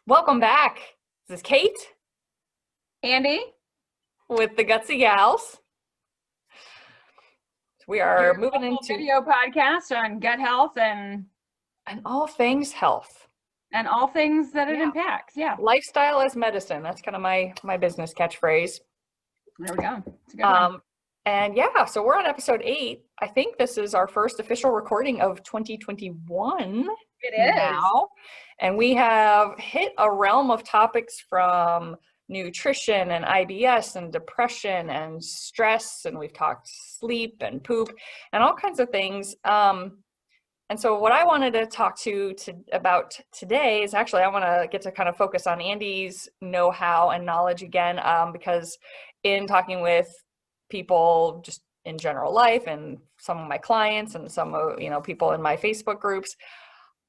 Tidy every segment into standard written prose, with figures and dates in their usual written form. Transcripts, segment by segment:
Welcome back. This is Kate Andee, with the Gutsy Gals. We are your moving local into video podcast on gut health and all things health. all things that it Yeah. impacts. Yeah, Lifestyle as medicine. That's kind of my business catchphrase. there we go. It's a good one. And yeah, so we're on episode 8. I think this is our first official recording of 2021 It is. now. And we have hit a realm of topics from nutrition and IBS and depression and stress, and we've talked sleep and poop and all kinds of things. And so what I wanted to talk about today is actually I want to get to kind of focus on Andee's know-how and knowledge again, because in talking with people just in general life and some of my clients and some of people in my Facebook groups,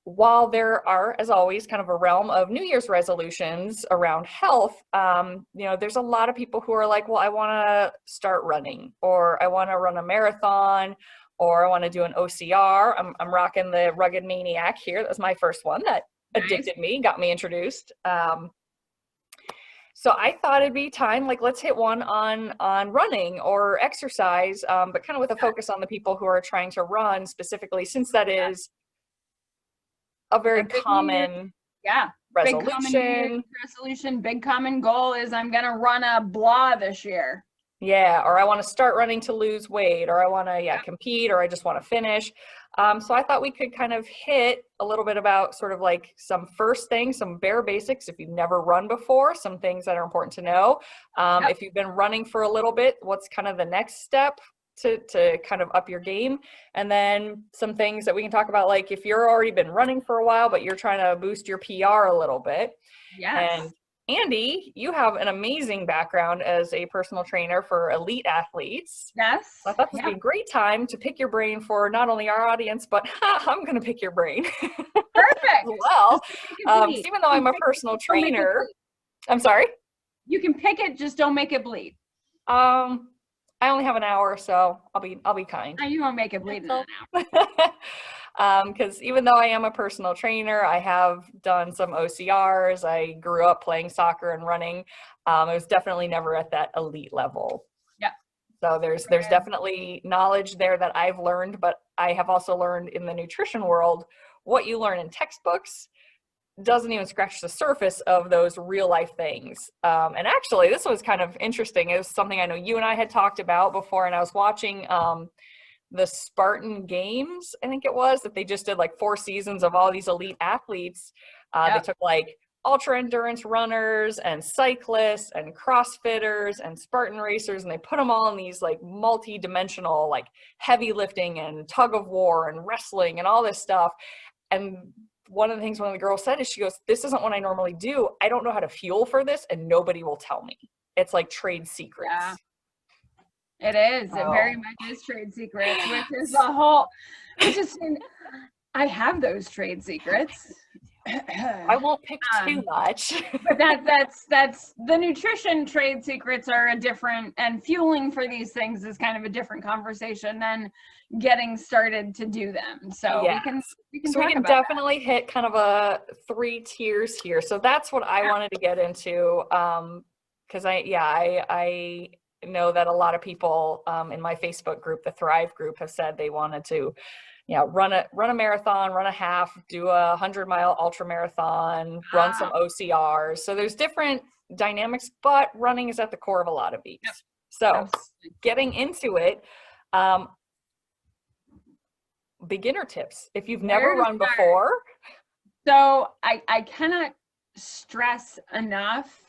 while there are, as always, kind of a realm of New Year's resolutions around health, there's a lot of people who are like, well, I want to start running, or I want to run a marathon, or I want to do an OCR. I'm rocking the Rugged Maniac here. That was my first one that addicted me, got me introduced. So I thought it'd be time, let's hit one on running or exercise, but kind of with a focus on the people who are trying to run specifically, since that is a very common resolution. Big common goal is I'm going to run a blah this year. Yeah, or I want to start running to lose weight, or I want to compete, or I just want to finish. So I thought we could kind of hit a little bit about sort of like some first things, some bare basics if you've never run before, some things that are important to know. If you've been running for a little bit, what's kind of the next step to kind of up your game, and then some things that we can talk about, like if you're already been running for a while but you're trying to boost your PR a little bit. Yes. And Andee, you have an amazing background as a personal trainer for elite athletes. Yes. So I thought this would be a great time to pick your brain for not only our audience, but I'm going to pick your brain. Perfect. Well, even though I'm a personal trainer, I'm sorry? You can pick it, just don't make it bleed. I only have an hour, so I'll be kind. You won't make it bleed in an hour. Because even though I am a personal trainer, I have done some OCRs. I grew up playing soccer and running. It was definitely never at that elite level. Yeah. So there's definitely knowledge there that I've learned, but I have also learned in the nutrition world, what you learn in textbooks doesn't even scratch the surface of those real life things. And actually, this was kind of interesting. It was something I know you and I had talked about before, and I was watching the Spartan Games, I think it was, that they just did like 4 seasons of all these elite athletes. They took like ultra endurance runners and cyclists and CrossFitters and Spartan racers, and they put them all in these like multi-dimensional, like heavy lifting and tug of war and wrestling and all this stuff. And one of the things one of the girls said is, she goes, this isn't what I normally do. I don't know how to fuel for this, and nobody will tell me. It's like trade secrets. Yeah. It is. It very much is trade secrets, which is a whole, I have those trade secrets. I won't pick too much. But that's the nutrition trade secrets are a different, and fueling for these things is kind of a different conversation than getting started to do them. So we can definitely hit kind of a 3 tiers here. So that's what I wanted to get into, because I know that a lot of people in my Facebook group, the Thrive group, have said they wanted to run a marathon, run a half, do a 100-mile ultra marathon, run some OCRs. So there's different dynamics, but running is at the core of a lot of these. So getting into it, beginner tips if you've never run before. So I cannot stress enough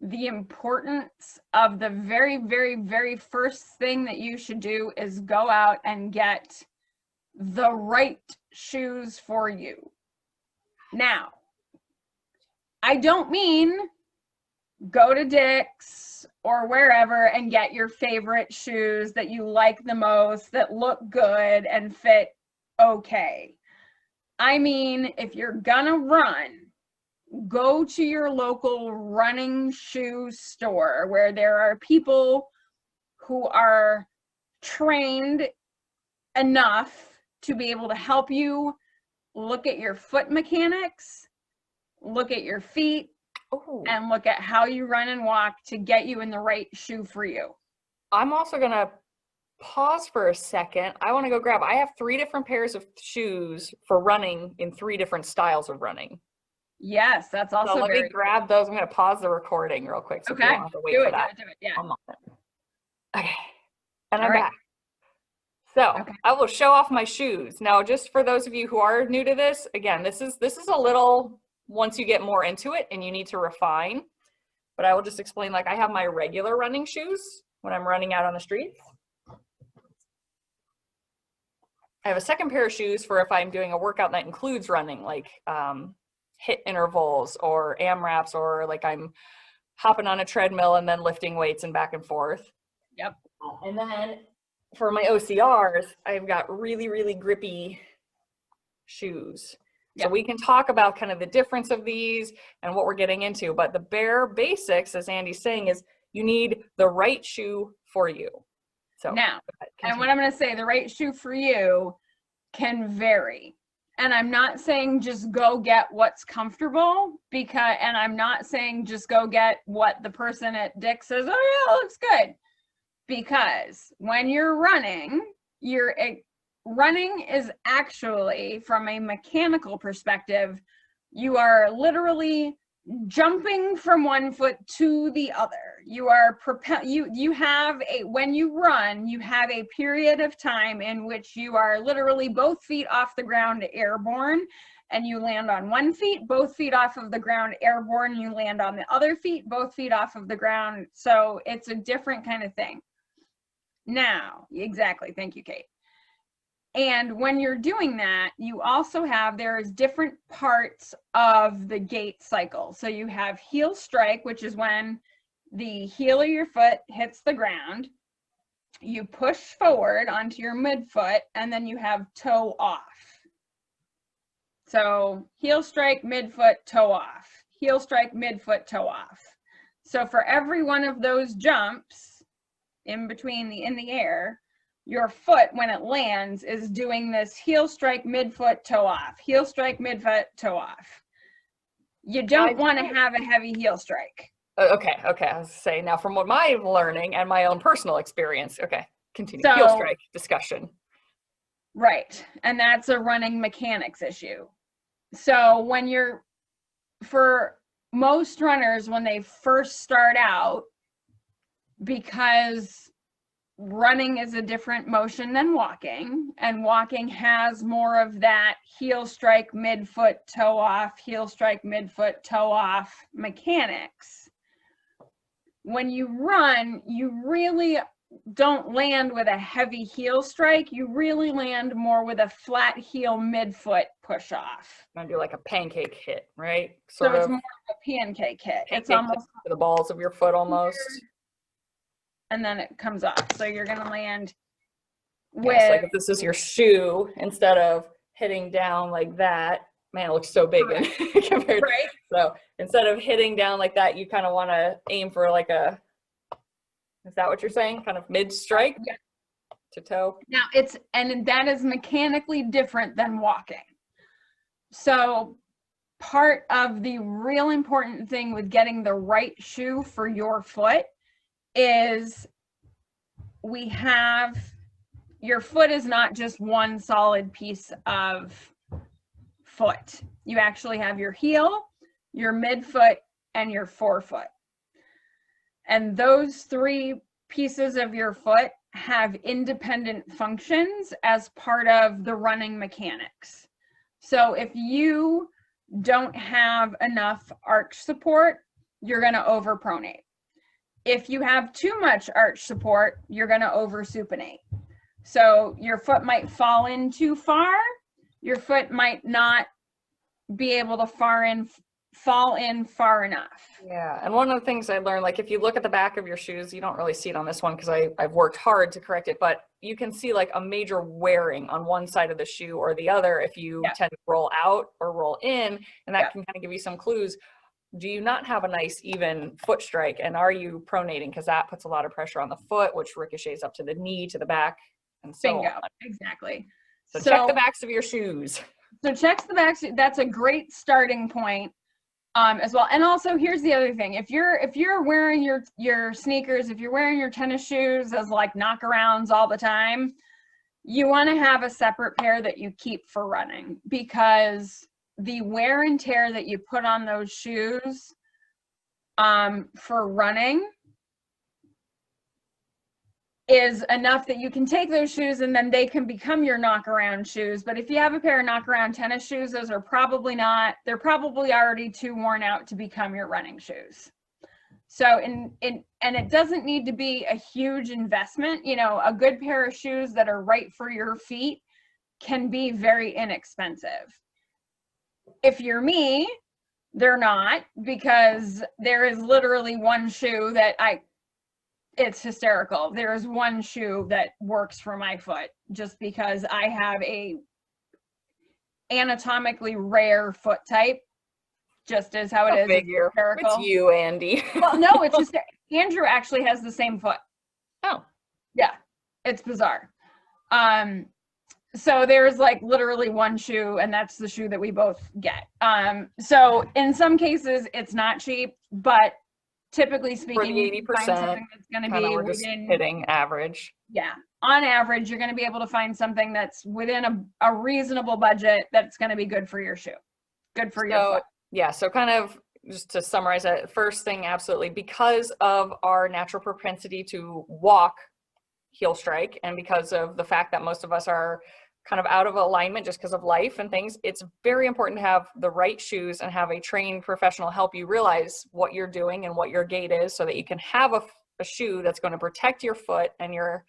the importance of the very, very, very first thing that you should do is go out and get the right shoes for you. Now, I don't mean go to Dick's or wherever and get your favorite shoes that you like the most, that look good and fit okay. I mean, if you're gonna run, go to your local running shoe store where there are people who are trained enough to be able to help you look at your foot mechanics, look at your feet, Oh, and look at how you run and walk to get you in the right shoe for you. I'm also gonna pause for a second. I want to go grab, I have 3 different pairs of shoes for running in 3 different styles of running. Yes, that's So also let me very grab those. I'm going to pause the recording real quick so people okay. don't have to wait Do for it, do that. it, do it. Yeah. One moment. Okay. And All I'm right. back. So Okay. I will show off my shoes. Now, just for those of you who are new to this, again, this is a little, once you get more into it and you need to refine, but I will just explain, like I have my regular running shoes when I'm running out on the streets. I have a second pair of shoes for if I'm doing a workout that includes running, like HIIT intervals or AMRAPs, or like I'm hopping on a treadmill and then lifting weights and back and forth. Yep. And then for my OCRs, I've got really, really grippy shoes. So Yep. we can talk about kind of the difference of these and what we're getting into, but the bare basics, as Andee's saying, is you need the right shoe for you. So Now, and what I'm going to say, the right shoe for you can vary. And I'm not saying just go get what's comfortable, because, and I'm not saying just go get what the person at Dick's says, oh yeah, it looks good. Because when you're running, running is actually, from a mechanical perspective, you are literally jumping from one foot to the other. You are you have a, when you run, you have a period of time in which you are literally both feet off the ground airborne, and you land on one feet, both feet off of the ground airborne, you land on the other feet, both feet off of the ground. So it's a different kind of thing. Now, exactly. Thank you, Kate. And when you're doing that, you also have, there's different parts of the gait cycle. So you have heel strike, which is when the heel of your foot hits the ground. You push forward onto your midfoot, and then you have toe off. So heel strike, midfoot, toe off. Heel strike, midfoot, toe off. So for every one of those jumps in between in the air, your foot, when it lands, is doing this heel strike, midfoot, toe off, heel strike, midfoot, toe off. You don't want to have a heavy heel strike. Okay. I was saying, now from what my learning and my own personal experience, okay, continue. So, heel strike discussion. Right. And that's a running mechanics issue. So when you're, for most runners, when they first start out, because running is a different motion than walking, and walking has more of that heel strike, midfoot, toe off, heel strike, midfoot, toe off mechanics. When you run, you really don't land with a heavy heel strike. You really land more with a flat heel midfoot push off. I'm gonna do like a pancake hit, right? So it's more of a pancake hit. It's almost the balls of your foot almost. And then it comes off. So you're gonna land with, yes, like if this is your shoe, instead of hitting down like that, man, it looks so big, right, and compared, right? So instead of hitting down like that, you kind of want to aim for like a, is that what you're saying? Kind of mid strike, yeah, to toe. Now and that is mechanically different than walking. So part of the real important thing with getting the right shoe for your foot is your foot is not just one solid piece of foot. You actually have your heel, your midfoot, and your forefoot. And those 3 pieces of your foot have independent functions as part of the running mechanics. So if you don't have enough arch support, you're going to overpronate. If you have too much arch support, you're going to oversupinate. So your foot might fall in too far. Your foot might not be able to fall in far enough. Yeah, and one of the things I learned, like if you look at the back of your shoes, you don't really see it on this one because I've worked hard to correct it, but you can see like a major wearing on one side of the shoe or the other if you, yeah, tend to roll out or roll in, and that, yeah, can kind of give you some clues. Do you not have a nice even foot strike, and are you pronating? Because that puts a lot of pressure on the foot, which ricochets up to the knee, to the back, and so Bingo. on. Exactly. So check the backs of your shoes. So check the backs. That's a great starting point. as well. And also, here's the other thing: if you're wearing your sneakers, if you're wearing your tennis shoes as like knockarounds all the time, you want to have a separate pair that you keep for running, because the wear and tear that you put on those shoes for running is enough that you can take those shoes and then they can become your knockaround shoes. But if you have a pair of knockaround tennis shoes, those are probably not, they're probably already too worn out to become your running shoes. So, and it doesn't need to be a huge investment. You know, a good pair of shoes that are right for your feet can be very inexpensive. If you're me, they're not, because there is literally one shoe that it's hysterical. There is one shoe that works for my foot, just because I have a anatomically rare foot type, just as how it is. Figure. It's you, Andee. Well, no, it's just Andrew actually has the same foot. Oh. Yeah, it's bizarre. So there's like literally one shoe, and that's the shoe that we both get. So in some cases it's not cheap, but typically speaking, for the 80%, something that's going to be within hitting average. Yeah, on average, you're going to be able to find something that's within a reasonable budget that's going to be good for your shoe, good for your foot. Yeah, so kind of just to summarize that, first thing, absolutely, because of our natural propensity to walk heel strike, and because of the fact that most of us are kind of out of alignment just because of life and things, it's very important to have the right shoes and have a trained professional help you realize what you're doing and what your gait is, so that you can have a shoe that's going to protect your foot and your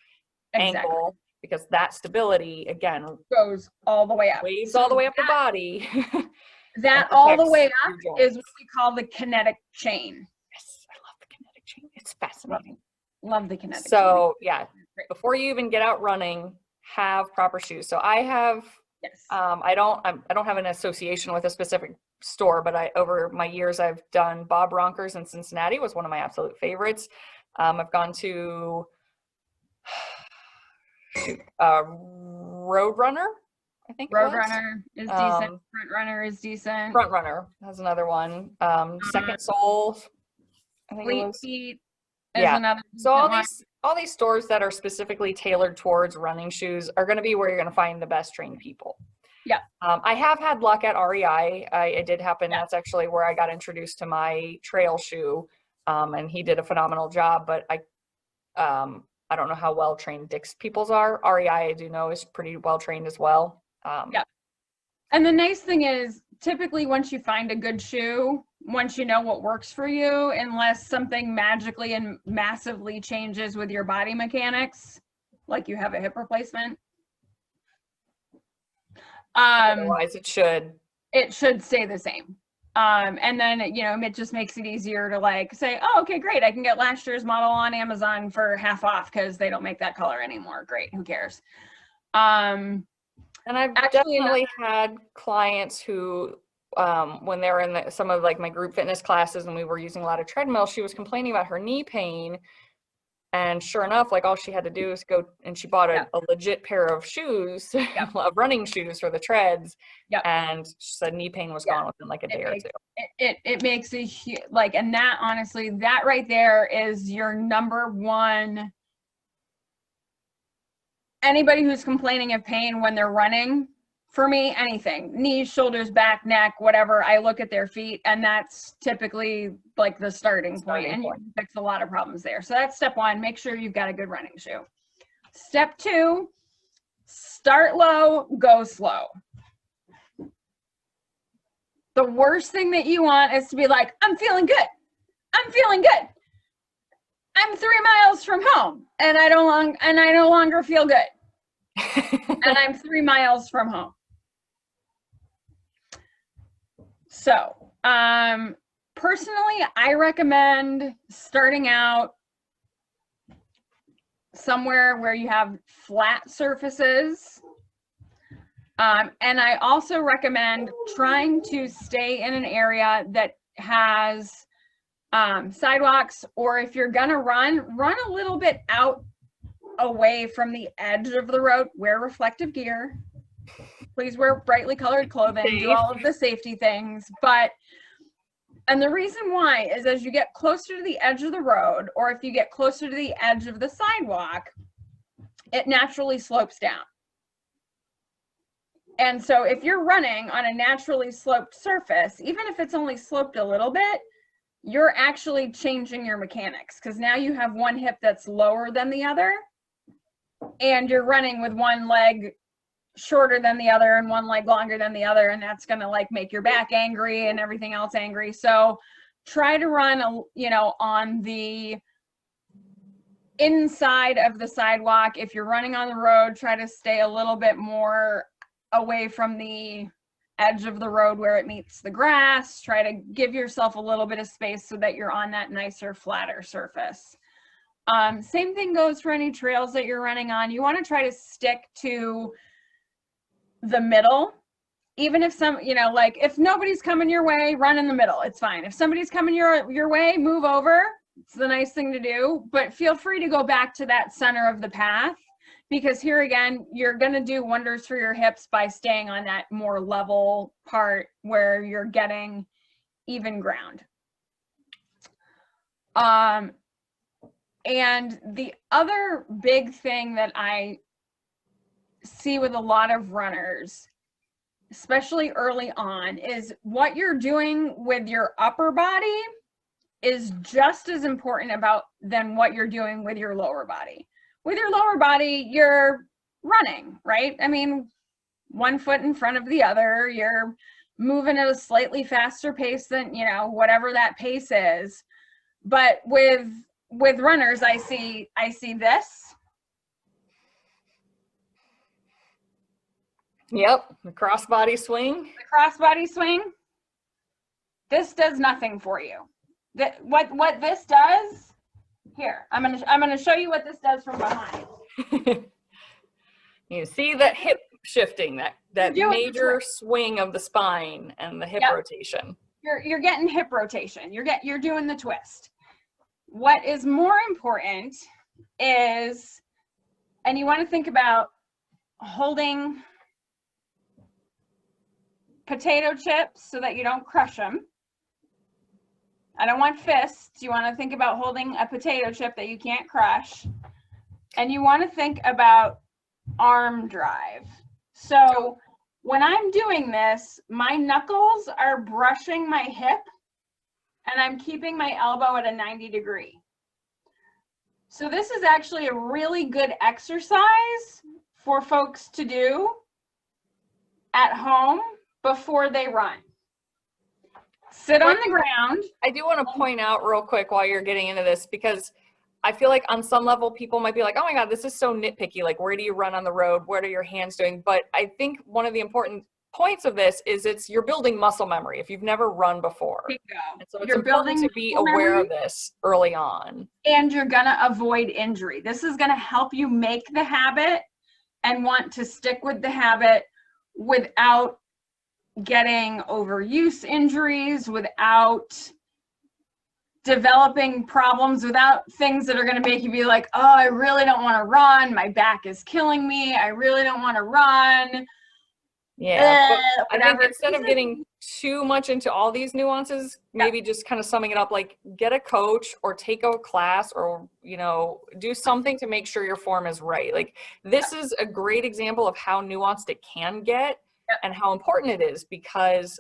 ankle, because that stability, again, goes all the way up. Waves all the way up the body. That all the way up is what we call the kinetic chain. Yes, I love the kinetic chain. It's fascinating. Love the kinetic chain. So yeah, before you even get out running, have proper shoes. So I have, I don't have an association with a specific store, but over my years I've done Bob Ronker's in Cincinnati, was one of my absolute favorites. I've gone to Roadrunner, I think. Roadrunner is decent. Front Runner is decent. Front Runner has another one. Second Soul, I think Fleet it was. Feet is another. So all these stores that are specifically tailored towards running shoes are going to be where you're going to find the best trained people. Yeah. I have had luck at REI. It did happen. Yeah. That's actually where I got introduced to my trail shoe, and he did a phenomenal job. But I don't know how well trained Dick's Peoples are. REI, I do know, is pretty well trained as well. Yeah. And the nice thing is, typically once you find a good shoe, once you know what works for you, unless something magically and massively changes with your body mechanics, like you have a hip replacement. Otherwise it should stay the same. And then, you know, it just makes it easier to like say, oh, okay, great, I can get last year's model on Amazon for half off because they don't make that color anymore. Great, who cares? And I've definitely had clients who, when they were in some of like my group fitness classes and we were using a lot of treadmill, she was complaining about her knee pain. And sure enough, like all she had to do is go, and she bought a legit pair of shoes, of running shoes for the treads. And she said knee pain was gone within like a day or two. It makes a huge, like, and that honestly, that right there is your number one. Anybody who's complaining of pain when they're running, for me, anything, knees, shoulders, back, neck, whatever, I look at their feet, and that's typically like the starting point, and you can fix a lot of problems there. So that's step one, make sure you've got a good running shoe. Step two, start low, go slow. The worst thing that you want is to be like, I'm feeling good. I'm feeling good. I'm 3 miles from home and I no longer feel good. And I'm 3 miles from home. So, personally, I recommend starting out somewhere where you have flat surfaces. And I also recommend trying to stay in an area that has sidewalks, or if you're gonna run a little bit out away from the edge of the road. Wear reflective gear. Please wear brightly colored clothing. Do all of the safety things. But And the reason why is as you get closer to the edge of the road, or if you get closer to the edge of the sidewalk, it naturally slopes down. And so if you're running on a naturally sloped surface, even if it's only sloped a little bit, you're actually changing your mechanics, because now you have one hip that's lower than the other, and you're running with one leg shorter than the other and one leg longer than the other, and that's going to like make your back angry and everything else angry. So try to run, you know, on the inside of the sidewalk. If you're running on the road, try to stay a little bit more away from the edge of the road where it meets the grass. Try to give yourself a little bit of space so that you're on that nicer, flatter surface. Same thing goes for any trails that you're running on. You want to try to stick to the middle. Even if some, you know, like if nobody's coming your way, run in the middle. It's fine. If somebody's coming your way, move over. It's the nice thing to do, but feel free to go back to that center of the path, because here again, you're going to do wonders for your hips by staying on that more level part where you're getting even ground. And the other big thing that I see with a lot of runners, especially early on, is what you're doing with your upper body is just as important than what you're doing with your lower body. With your lower body, you're running, right? I mean, one foot in front of the other, you're moving at a slightly faster pace than, you know, whatever that pace is. But with runners, I see this. Yep, the crossbody swing. The crossbody swing. This does nothing for you. What this does, here, I'm gonna show you what this does from behind. You see that hip shifting, that major swing of the spine and the hip rotation. You're getting hip rotation. You're doing the twist. What is more important is, and you want to think about holding potato chips so that you don't crush them. I don't want fists. You want to think about holding a potato chip that you can't crush. And you want to think about arm drive. So when I'm doing this, my knuckles are brushing my hip and I'm keeping my elbow at a 90-degree. So this is actually a really good exercise for folks to do at home before they run. Sit on the ground. I do want to point out real quick while you're getting into this, because I feel like on some level people might be like, oh my God, this is so nitpicky. Like, where do you run on the road? What are your hands doing? But I think one of the important points of this is you're building muscle memory if you've never run before. And so it's important to be aware of this early on. And you're going to avoid injury. This is going to help you make the habit and want to stick with the habit without getting overuse injuries, without developing problems, without things that are going to make you be like, oh, I really don't want to run. My back is killing me. I really don't want to run. Yeah, but I think instead of getting too much into all these nuances, maybe just kind of summing it up, like get a coach or take a class or, you know, do something to make sure your form is right. Like this is a great example of how nuanced it can get and how important it is, because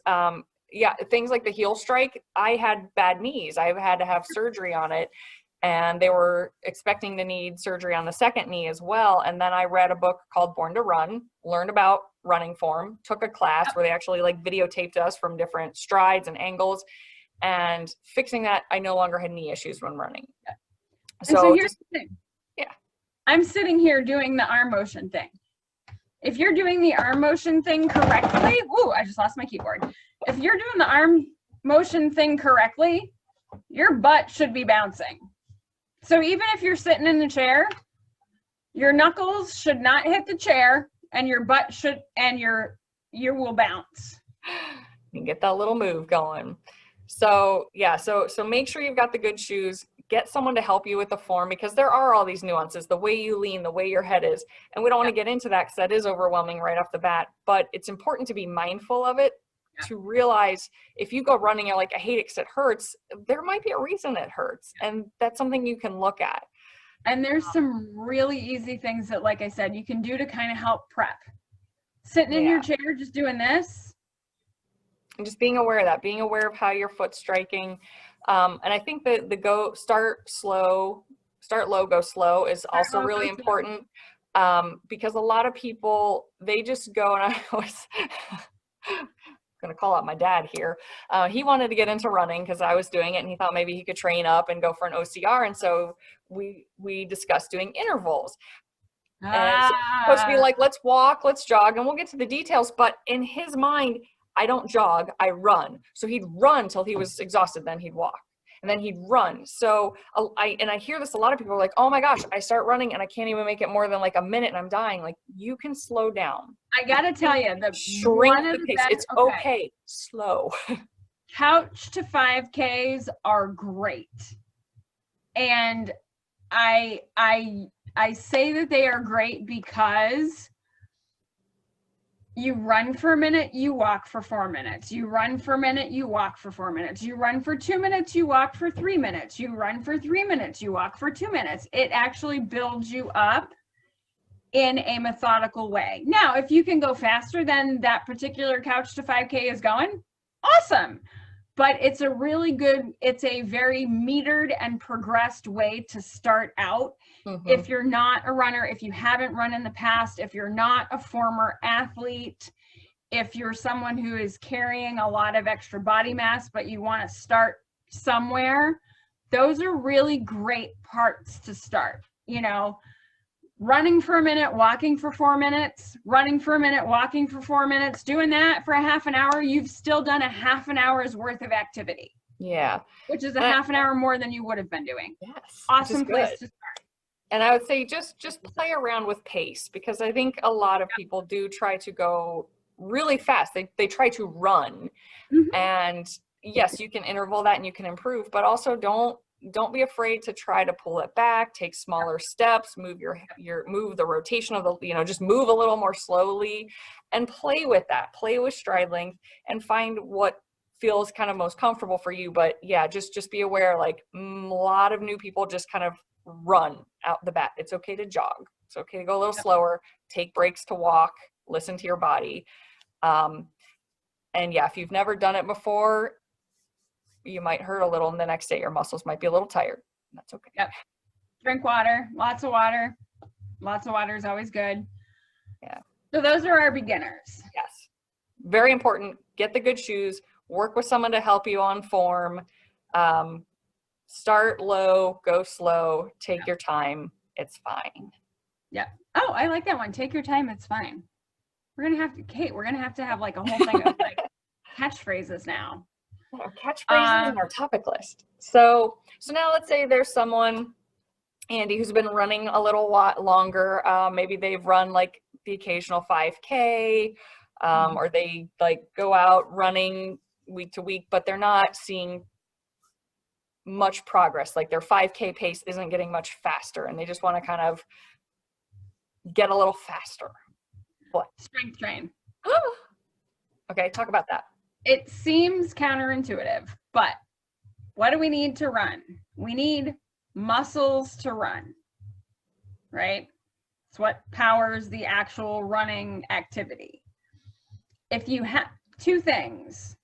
things like the heel strike, I had bad knees. I've had to have surgery on it, and they were expecting to need surgery on the second knee as well. And then I read a book called Born to Run, learned about running form, took a class where they actually like videotaped us from different strides and angles, and fixing that, I no longer had knee issues when running. So here's the thing. Yeah. I'm sitting here doing the arm motion thing. If you're doing the arm motion thing correctly, ooh, I just lost my keyboard. If you're doing the arm motion thing correctly, your butt should be bouncing. So even if you're sitting in the chair, your knuckles should not hit the chair, and your butt should, and you will bounce. You get that little move going. So yeah, so make sure you've got the good shoes. Get someone to help you with the form, because there are all these nuances, the way you lean, the way your head is. And we don't want to get into that because that is overwhelming right off the bat, but it's important to be mindful of it to realize if you go running, you're like, I hate it because it hurts. There might be a reason it hurts. And that's something you can look at. And there's some really easy things that, like I said, you can do to kind of help prep. Sitting in your chair, just doing this. And just being aware of that, being aware of how your foot's striking. And I think that the start low, go slow is also really important. Because a lot of people, they just go, and I was going to call out my dad here. He wanted to get into running because I was doing it, and he thought maybe he could train up and go for an OCR. And so we discussed doing intervals. And so it's supposed to be like, let's walk, let's jog, and we'll get to the details. But in his mind, I don't jog, I run. So he'd run till he was exhausted, then he'd walk. And then he'd run. So I hear this, a lot of people are like, oh my gosh, I start running and I can't even make it more than like a minute and I'm dying. Like, you can slow down. I gotta tell you, shrink the pace. It's okay. Slow. Couch to 5Ks are great. And I say that they are great because you run for a minute, you walk for 4 minutes. You run for a minute, you walk for 4 minutes. You run for 2 minutes, you walk for 3 minutes. You run for 3 minutes, you walk for 2 minutes. It actually builds you up in a methodical way. Now, if you can go faster than that particular couch to 5K is going, awesome. But it's a very metered and progressed way to start out. Mm-hmm. If you're not a runner, if you haven't run in the past, if you're not a former athlete, if you're someone who is carrying a lot of extra body mass, but you want to start somewhere, those are really great parts to start. You know, running for a minute, walking for 4 minutes, running for a minute, walking for 4 minutes, doing that for a half an hour, you've still done a half an hour's worth of activity. Yeah. Which is a half an hour more than you would have been doing. Yes. Awesome place to start. And I would say just play around with pace, because I think a lot of people do try to go really fast. They try to run. Mm-hmm. And yes, you can interval that and you can improve, but also don't be afraid to try to pull it back, take smaller steps, move move the rotation of the, just move a little more slowly and play with that, play with stride length and find what feels kind of most comfortable for you. But yeah, just be aware, like a lot of new people just kind of run out the bat. It's okay to jog. It's okay to go a little slower, take breaks to walk, listen to your body. And yeah, if you've never done it before, you might hurt a little, and the next day your muscles might be a little tired. That's okay. Yep. Drink water, lots of water. Lots of water is always good. Yeah. So those are our beginners. Yes. Very important. Get the good shoes, work with someone to help you on form. Start low, go slow, take your time. It's fine. Yeah. Oh, I like that one. Take your time. It's fine. We're going to have to have like a whole thing of like catchphrases now. Our catchphrases and our topic list. So now let's say there's someone, Andee, who's been running a little lot longer. Maybe they've run like the occasional 5K, or they like go out running week to week, but they're not seeing much progress. Like their 5K pace isn't getting much faster, and they just want to kind of get a little faster. What? Strength train. Okay, talk about that. It seems counterintuitive, but what do we need to run? We need muscles to run, right? It's what powers the actual running activity. If you have two things,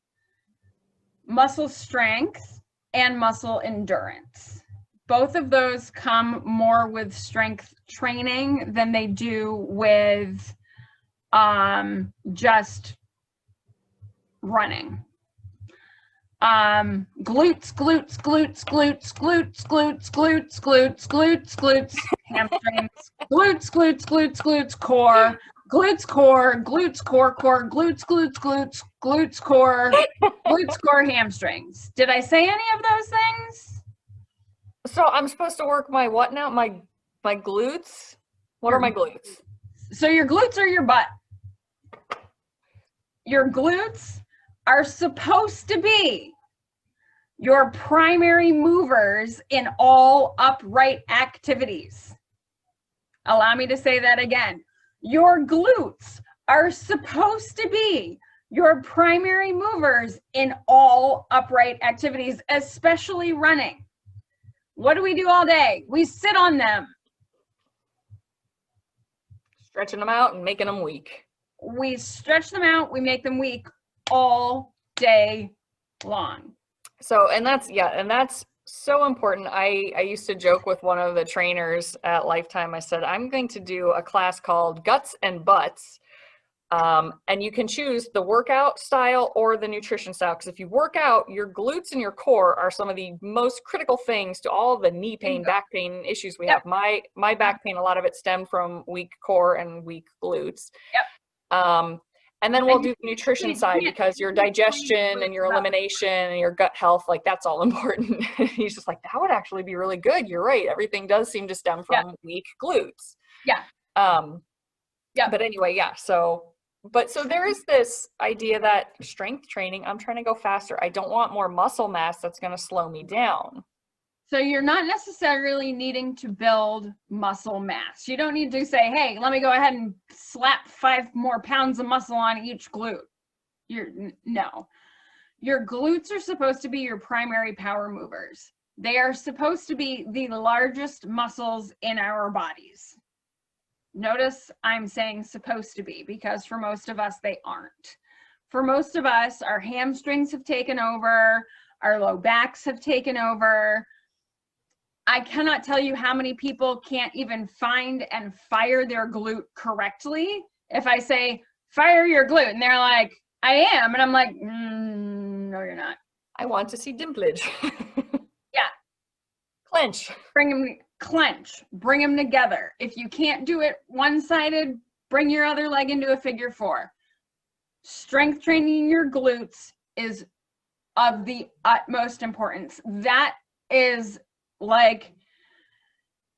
muscle strength and muscle endurance, both of those come more with strength training than they do with just running. Glutes, glutes, glutes, glutes, glutes, glutes, glutes, glutes, glutes, glutes, hamstrings, glutes, glutes, glutes, glutes, core, glutes, core, glutes, core, core, glutes, glutes, glutes, glutes, core, glutes, core, hamstrings. Did I say any of those things? So I'm supposed to work my what now? My glutes? What are my glutes? So your glutes are your butt. Your glutes are supposed to be your primary movers in all upright activities. Allow me to say that again. Your glutes are supposed to be Your primary movers in all upright activities, especially running. What do we do all day? We sit on them. Stretching them out and making them weak. We stretch them out, we make them weak all day long. So, and that's so important. I used to joke with one of the trainers at Lifetime. I said, I'm going to do a class called Guts and Butts. And you can choose the workout style or the nutrition style. Because if you work out, your glutes and your core are some of the most critical things to all the knee pain, back pain issues we have. My back pain, a lot of it stemmed from weak core and weak glutes. And then we'll do the nutrition side, because your digestion and your elimination and your gut health, like that's all important. He's just like, that would actually be really good. You're right. Everything does seem to stem from weak glutes. But anyway, so there is this idea that strength training, I'm trying to go faster. I don't want more muscle mass that's going to slow me down. So you're not necessarily needing to build muscle mass. You don't need to say, hey, let me go ahead and slap 5 more pounds of muscle on each glute. No. Your glutes are supposed to be your primary power movers. They are supposed to be the largest muscles in our bodies. Notice I'm saying supposed to be, because for most of us, they aren't. For most of us, our hamstrings have taken over, our low backs have taken over. I cannot tell you how many people can't even find and fire their glute correctly. If I say, fire your glute, and they're like, I am. And I'm like, no, you're not. I want to see dimplage. Clench. Clench. Bring them together. If you can't do it one-sided, bring your other leg into a figure 4. Strength training your glutes is of the utmost importance. That is like,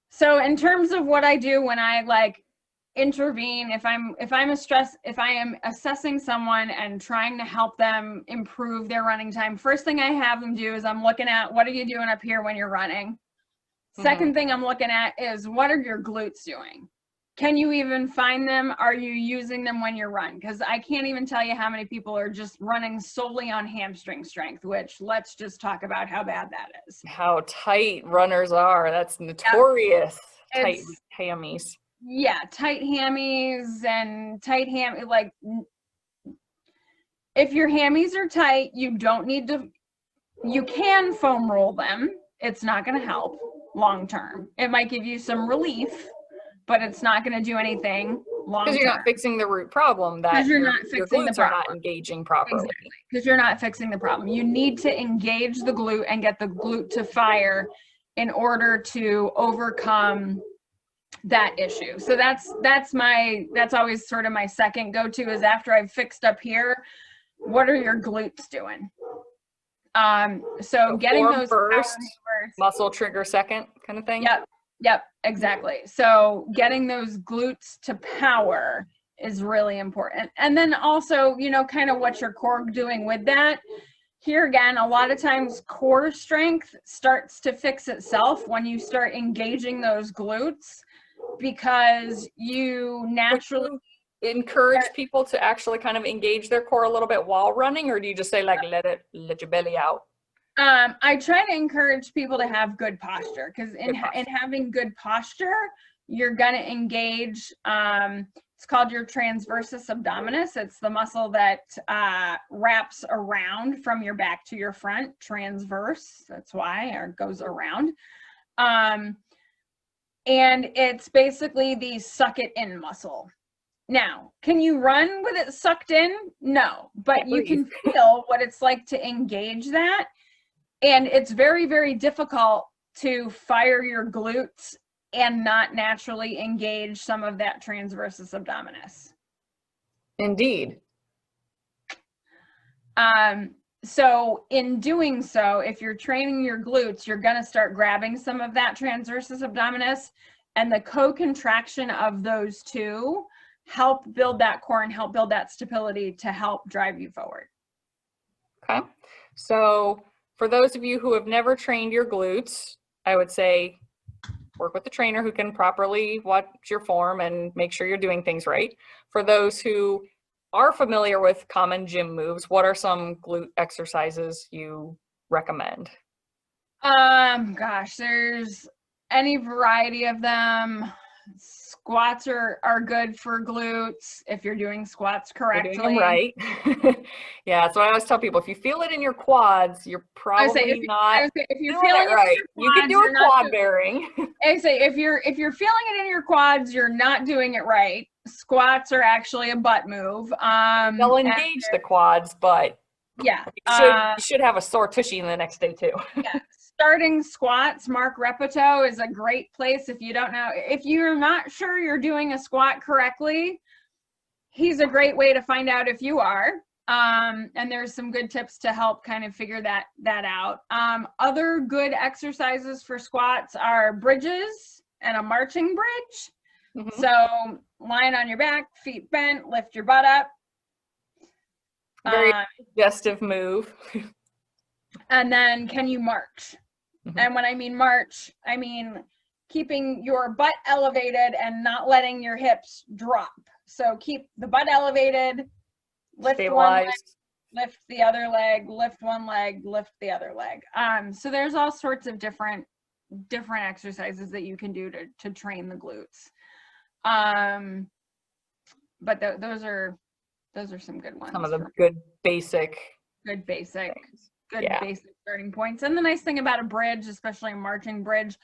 so in terms of what I do when I like intervene, if I am assessing someone and trying to help them improve their running time, first thing I have them do is I'm looking at, what are you doing up here when you're running? Second thing I'm looking at is, what are your glutes doing? Can you even find them? Are you using them when you run? Because I can't even tell you how many people are just running solely on hamstring strength, which let's just talk about how bad that is. How tight runners are. That's notorious. Tight hammies. Yeah, tight hammies and like, if your hammies are tight, you don't need to, you can foam roll them. It's not going to help long term. It might give you some relief, but it's not going to do anything long term. Because you're not fixing the root problem, that your glutes are not engaging properly. Exactly. Because you're not fixing the problem. You need to engage the glute and get the glute to fire in order to overcome that issue. So that's always sort of my second go-to, is after I've fixed up here, what are your glutes doing? So getting those first, muscle trigger second kind of thing. Yep, exactly. So getting those glutes to power is really important. And then also, kind of what your core doing with that. Here again, a lot of times core strength starts to fix itself when you start engaging those glutes, because you naturally encourage people to actually kind of engage their core a little bit while running, or do you just say like let your belly out? I try to encourage people to have good posture, because in having good posture, you're going to engage, it's called your transversus abdominis. It's the muscle that wraps around from your back to your front, transverse, that's why, or goes around. And it's basically the suck it in muscle. Now, can you run with it sucked in? No, but you can feel what it's like to engage that. And it's very, very difficult to fire your glutes and not naturally engage some of that transversus abdominis. Indeed. So in doing so, if you're training your glutes, you're going to start grabbing some of that transversus abdominis, and the co-contraction of those two help build that core and help build that stability to help drive you forward. Okay. So for those of you who have never trained your glutes, I would say work with the trainer who can properly watch your form and make sure you're doing things right. For those who are familiar with common gym moves, what are some glute exercises you recommend? Gosh, there's any variety of them. Squats are good for glutes if you're doing squats You're doing them correctly. right. Yeah, that's what I always tell people. If you feel it in your quads, you're I would say probably not if you're doing feeling it it in right. your You can quads, do you're a not quad bearing. I would say if you're feeling it in your quads, you're not doing it right. Squats are actually a butt move. They'll And engage the quads, but yeah. you should have a sore tushy the next day too. Yeah. Starting squats, Mark Repito is a great place if you don't know. If you're not sure you're doing a squat correctly, he's a great way to find out if you are. And there's some good tips to help kind of figure that out. Other good exercises for squats are bridges and a marching bridge. Mhm. So lying on your back, feet bent, lift your butt up. Very suggestive move. And then can you march? Mhm. And when I mean march, I mean keeping your butt elevated and not letting your hips drop. So keep the butt elevated, lift one leg, lift the other leg, lift one leg, lift the other leg. So there's all sorts of different exercises that you can do to train the glutes. But those are some good ones. Some of the good basic Starting points. And the nice thing about a bridge, especially a marching bridge,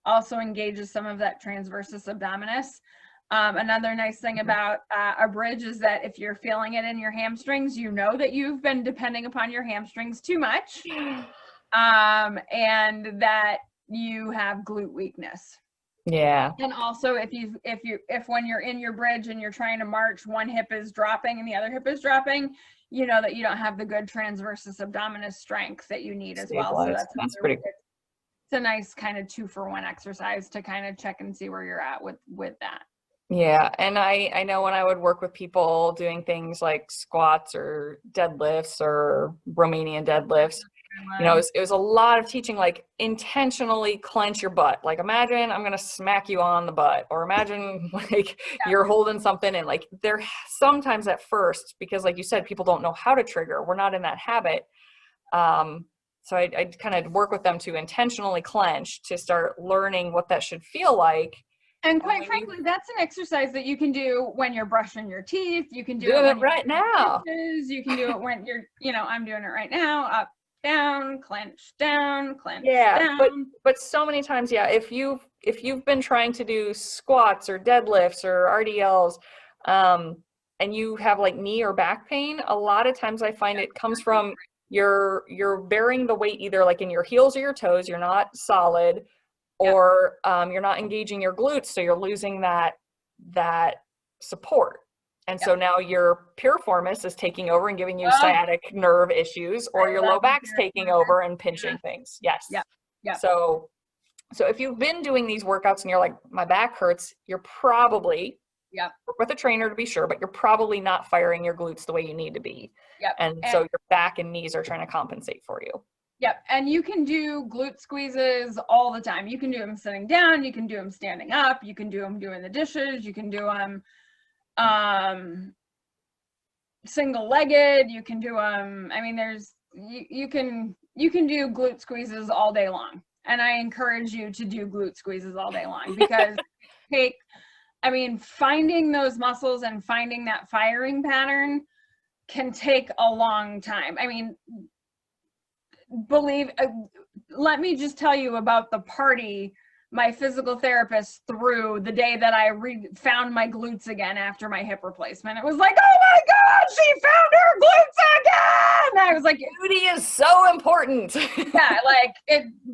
also engages some of that transversus abdominis. Another nice thing about a bridge is that if you're feeling it in your hamstrings, you know that you've been depending upon your hamstrings too much, and that you have glute weakness. Yeah. And also if when you're in your bridge and you're trying to march, one hip is dropping and the other hip is dropping, you know that you don't have the good transversus abdominis strength that you need as well. So that's pretty good. It's a nice kind of 2-for-1 exercise to kind of check and see where you're at with that. Yeah, and I know when I would work with people doing things like squats or deadlifts or Romanian deadlifts, you know, it was a lot of teaching, like intentionally clench your butt. Like imagine I'm gonna smack you on the butt, or imagine like you're holding something, and like they're sometimes at first, because like you said, people don't know how to trigger. We're not in that habit. So I kind of work with them to intentionally clench to start learning what that should feel like. And quite frankly, that's an exercise that you can do when you're brushing your teeth. You can do it when right now. You can do it when you're, I'm doing it right now. Up, down, clench, down, clench, down. But so many times, if you've been trying to do squats or deadlifts or RDLs, and you have like knee or back pain, a lot of times I find it comes from you're bearing the weight either like in your heels or your toes. You're not solid. Or you're not engaging your glutes, so you're losing that support. And so now your piriformis is taking over and giving you sciatic nerve issues, or your low back's taking over and pinching things. Yes. Yeah. So if you've been doing these workouts and you're like, my back hurts, you're probably work with a trainer to be sure, but you're probably not firing your glutes the way you need to be. And so your back and knees are trying to compensate for you. Yep. And you can do glute squeezes all the time. You can do them sitting down. You can do them standing up. You can do them doing the dishes. You can do them single-legged. You can do them. I mean, you can do glute squeezes all day long. And I encourage you to do glute squeezes all day long because finding those muscles and finding that firing pattern can take a long time. I mean, let me just tell you about the party my physical therapist threw the day that I found my glutes again after my hip replacement. It was like, oh my God, she found her glutes again. I was like, beauty is so important.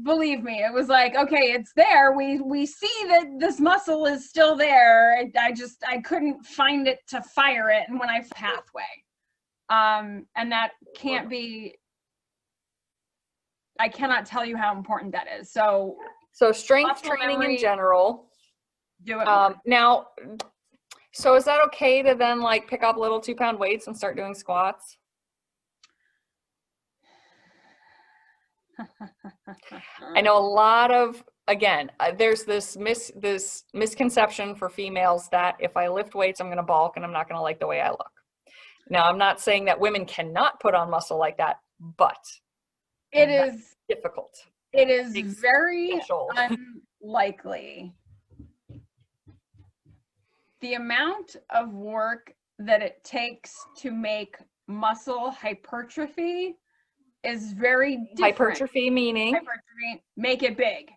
Believe me, it was like, okay, it's there. We see that this muscle is still there. I couldn't find it to fire it. And when I pathway, and that can't be, I cannot tell you how important that is. So strength training in general. Do it. Now, so is that okay to then like pick up little 2-pound weights and start doing squats? I know a lot of, again, there's this misconception for females that if I lift weights, I'm going to bulk and I'm not going to like the way I look. Now, I'm not saying that women cannot put on muscle like that, but It that's is difficult. it is It's very special. unlikely. The amount of work that it takes to make muscle hypertrophy is very different. Hypertrophy meaning? Hypertrophy, make it big.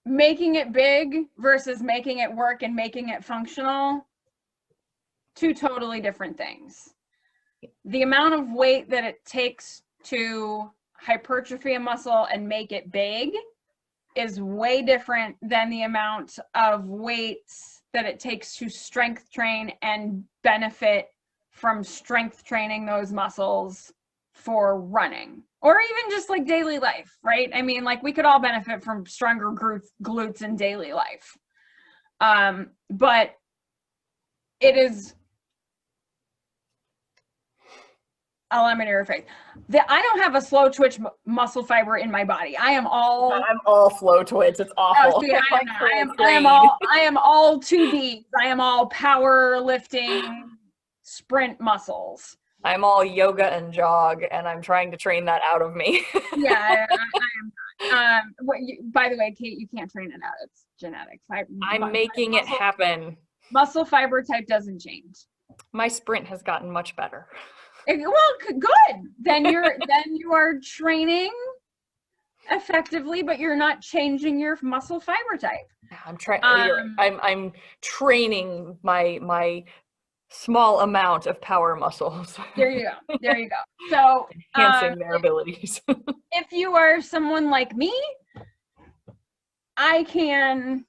Making it big versus making it work and making it functional, two totally different things. The amount of weight that it takes to hypertrophy a muscle and make it big is way different than the amount of weights that it takes to strength train and benefit from strength training those muscles for running, or even just like daily life, right? I mean, like we could all benefit from stronger glutes in daily life. But it is, allow me to rephrase, I don't have a slow twitch muscle fiber in my body. I'm all slow twitch. It's awful. Oh, see, I am all 2D. I am all powerlifting sprint muscles. I'm all yoga and jog, and I'm trying to train that out of me. Yeah, I am not. By the way, Kate, you can't train it out. It's genetics. I'm making it happen. Muscle fiber type doesn't change. My sprint has gotten much better. Well, good. Then you are training effectively, but you're not changing your muscle fiber type. I'm trying. I'm training my small amount of power muscles. There you go. So enhancing their abilities. If you are someone like me, I can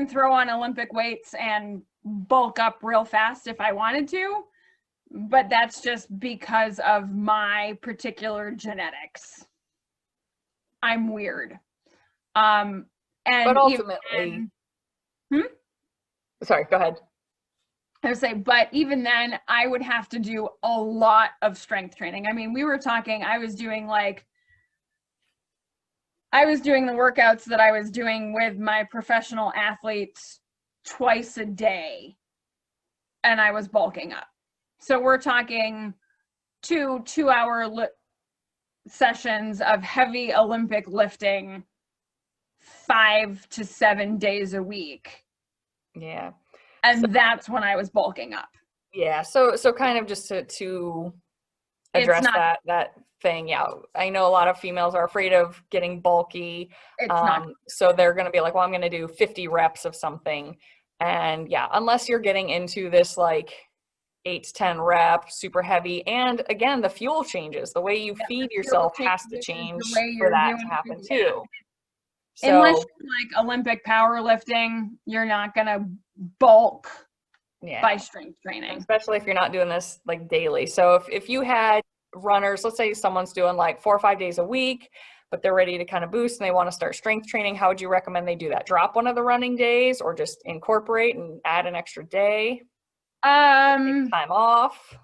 throw on Olympic weights and bulk up real fast if I wanted to, but that's just because of my particular genetics. I'm weird. And but ultimately, sorry, go ahead. I would say, but even then, I would have to do a lot of strength training. I mean, we were talking, I was doing the workouts that I was doing with my professional athletes twice a day, and I was bulking up. So we're talking two-hour sessions of heavy Olympic lifting 5 to 7 days a week. Yeah. And that's when I was bulking up. Yeah. So kind of just to address that thing. Yeah. I know a lot of females are afraid of getting bulky. It's not. So they're going to be like, well, I'm going to do 50 reps of something. And yeah, unless you're getting into this like 8 to 10 rep, super heavy. And again, the fuel changes. The way you feed yourself has to change for that to happen too. So, unless you're like Olympic powerlifting, you're not going to bulk by strength training. Especially if you're not doing this like daily. So if you had runners, let's say someone's doing like 4 or 5 days a week, but they're ready to kind of boost and they want to start strength training, how would you recommend they do that? Drop one of the running days or just incorporate and add an extra day? Take time off?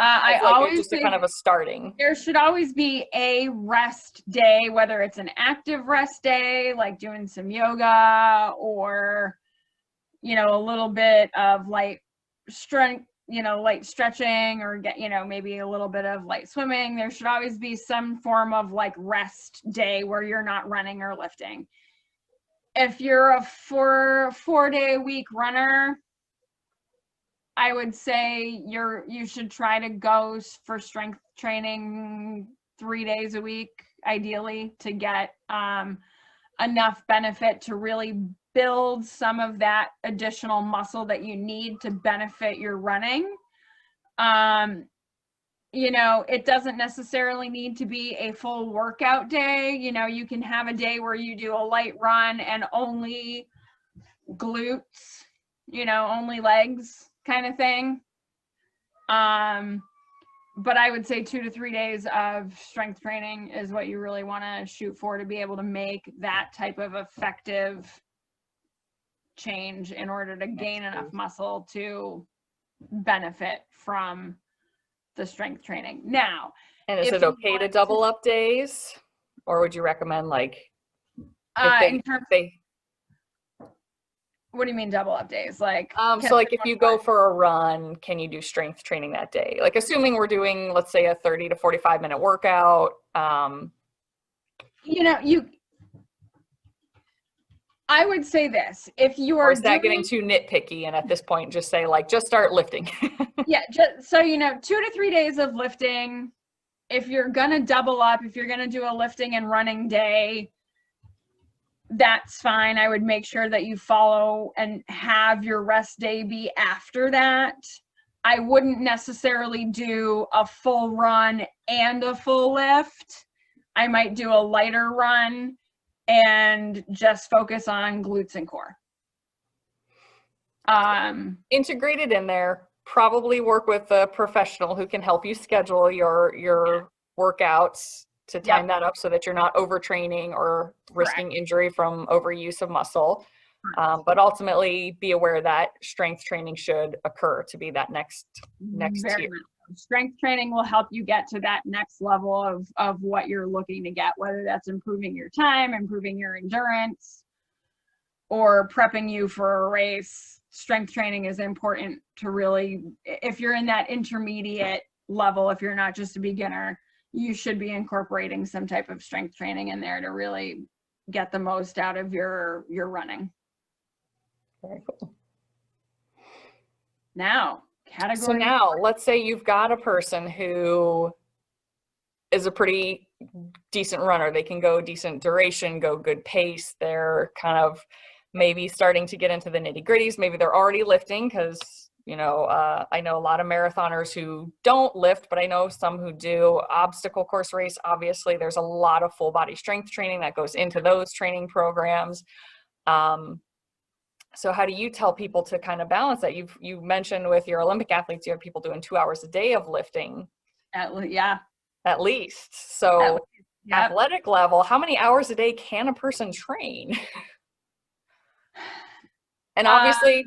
I always just kind of a starting. There should always be a rest day, whether it's an active rest day, like doing some yoga, or, you know, a little bit of light strength, you know, light stretching, or get, you know, maybe a little bit of light swimming. There should always be some form of like rest day where you're not running or lifting. If you're a 4-day-a-week runner, I would say you should try to go for strength training 3 days a week, ideally, to get enough benefit to really build some of that additional muscle that you need to benefit your running. You know, it doesn't necessarily need to be a full workout day. You know, you can have a day where you do a light run and only glutes, you know, only legs kind of thing. But I would say 2 to 3 days of strength training is what you really want to shoot for to be able to make that type of effective change in order to gain enough muscle to benefit from the strength training. Now, and is it okay to double up days, or would you recommend like What do you mean double up days? Like, So like if you go for a run, can you do strength training that day? Like assuming we're doing, let's say, a 30 to 45 minute workout. You know, I would say this, if you Or are is that getting doing, too nitpicky? And at this point, just say like, just start lifting. yeah, just so you know, 2 to 3 days of lifting. If you're gonna double up, if you're gonna do a lifting and running day, that's fine. I would make sure that you follow and have your rest day be after that. I wouldn't necessarily do a full run and a full lift. I might do a lighter run and just focus on glutes and core. Integrated in there, probably work with a professional who can help you schedule your workouts to time that up so that you're not overtraining or risking injury from overuse of muscle. But ultimately be aware that strength training should occur to be that next tier. Strength training will help you get to that next level of what you're looking to get, whether that's improving your time, improving your endurance, or prepping you for a race. Strength training is important to really, if you're in that intermediate level, if you're not just a beginner, you should be incorporating some type of strength training in there to really get the most out of your running. Very cool. Now, category. So now let's say you've got a person who is a pretty decent runner. They can go decent duration, go good pace. They're kind of maybe starting to get into the nitty gritties. Maybe they're already lifting because, you know, I know a lot of marathoners who don't lift, but I know some who do. Obstacle course race, obviously, there's a lot of full body strength training that goes into those training programs. So how do you tell people to kind of balance that? You mentioned with your Olympic athletes, you have people doing 2 hours a day of lifting. At least. So athletic level, how many hours a day can a person train? And obviously,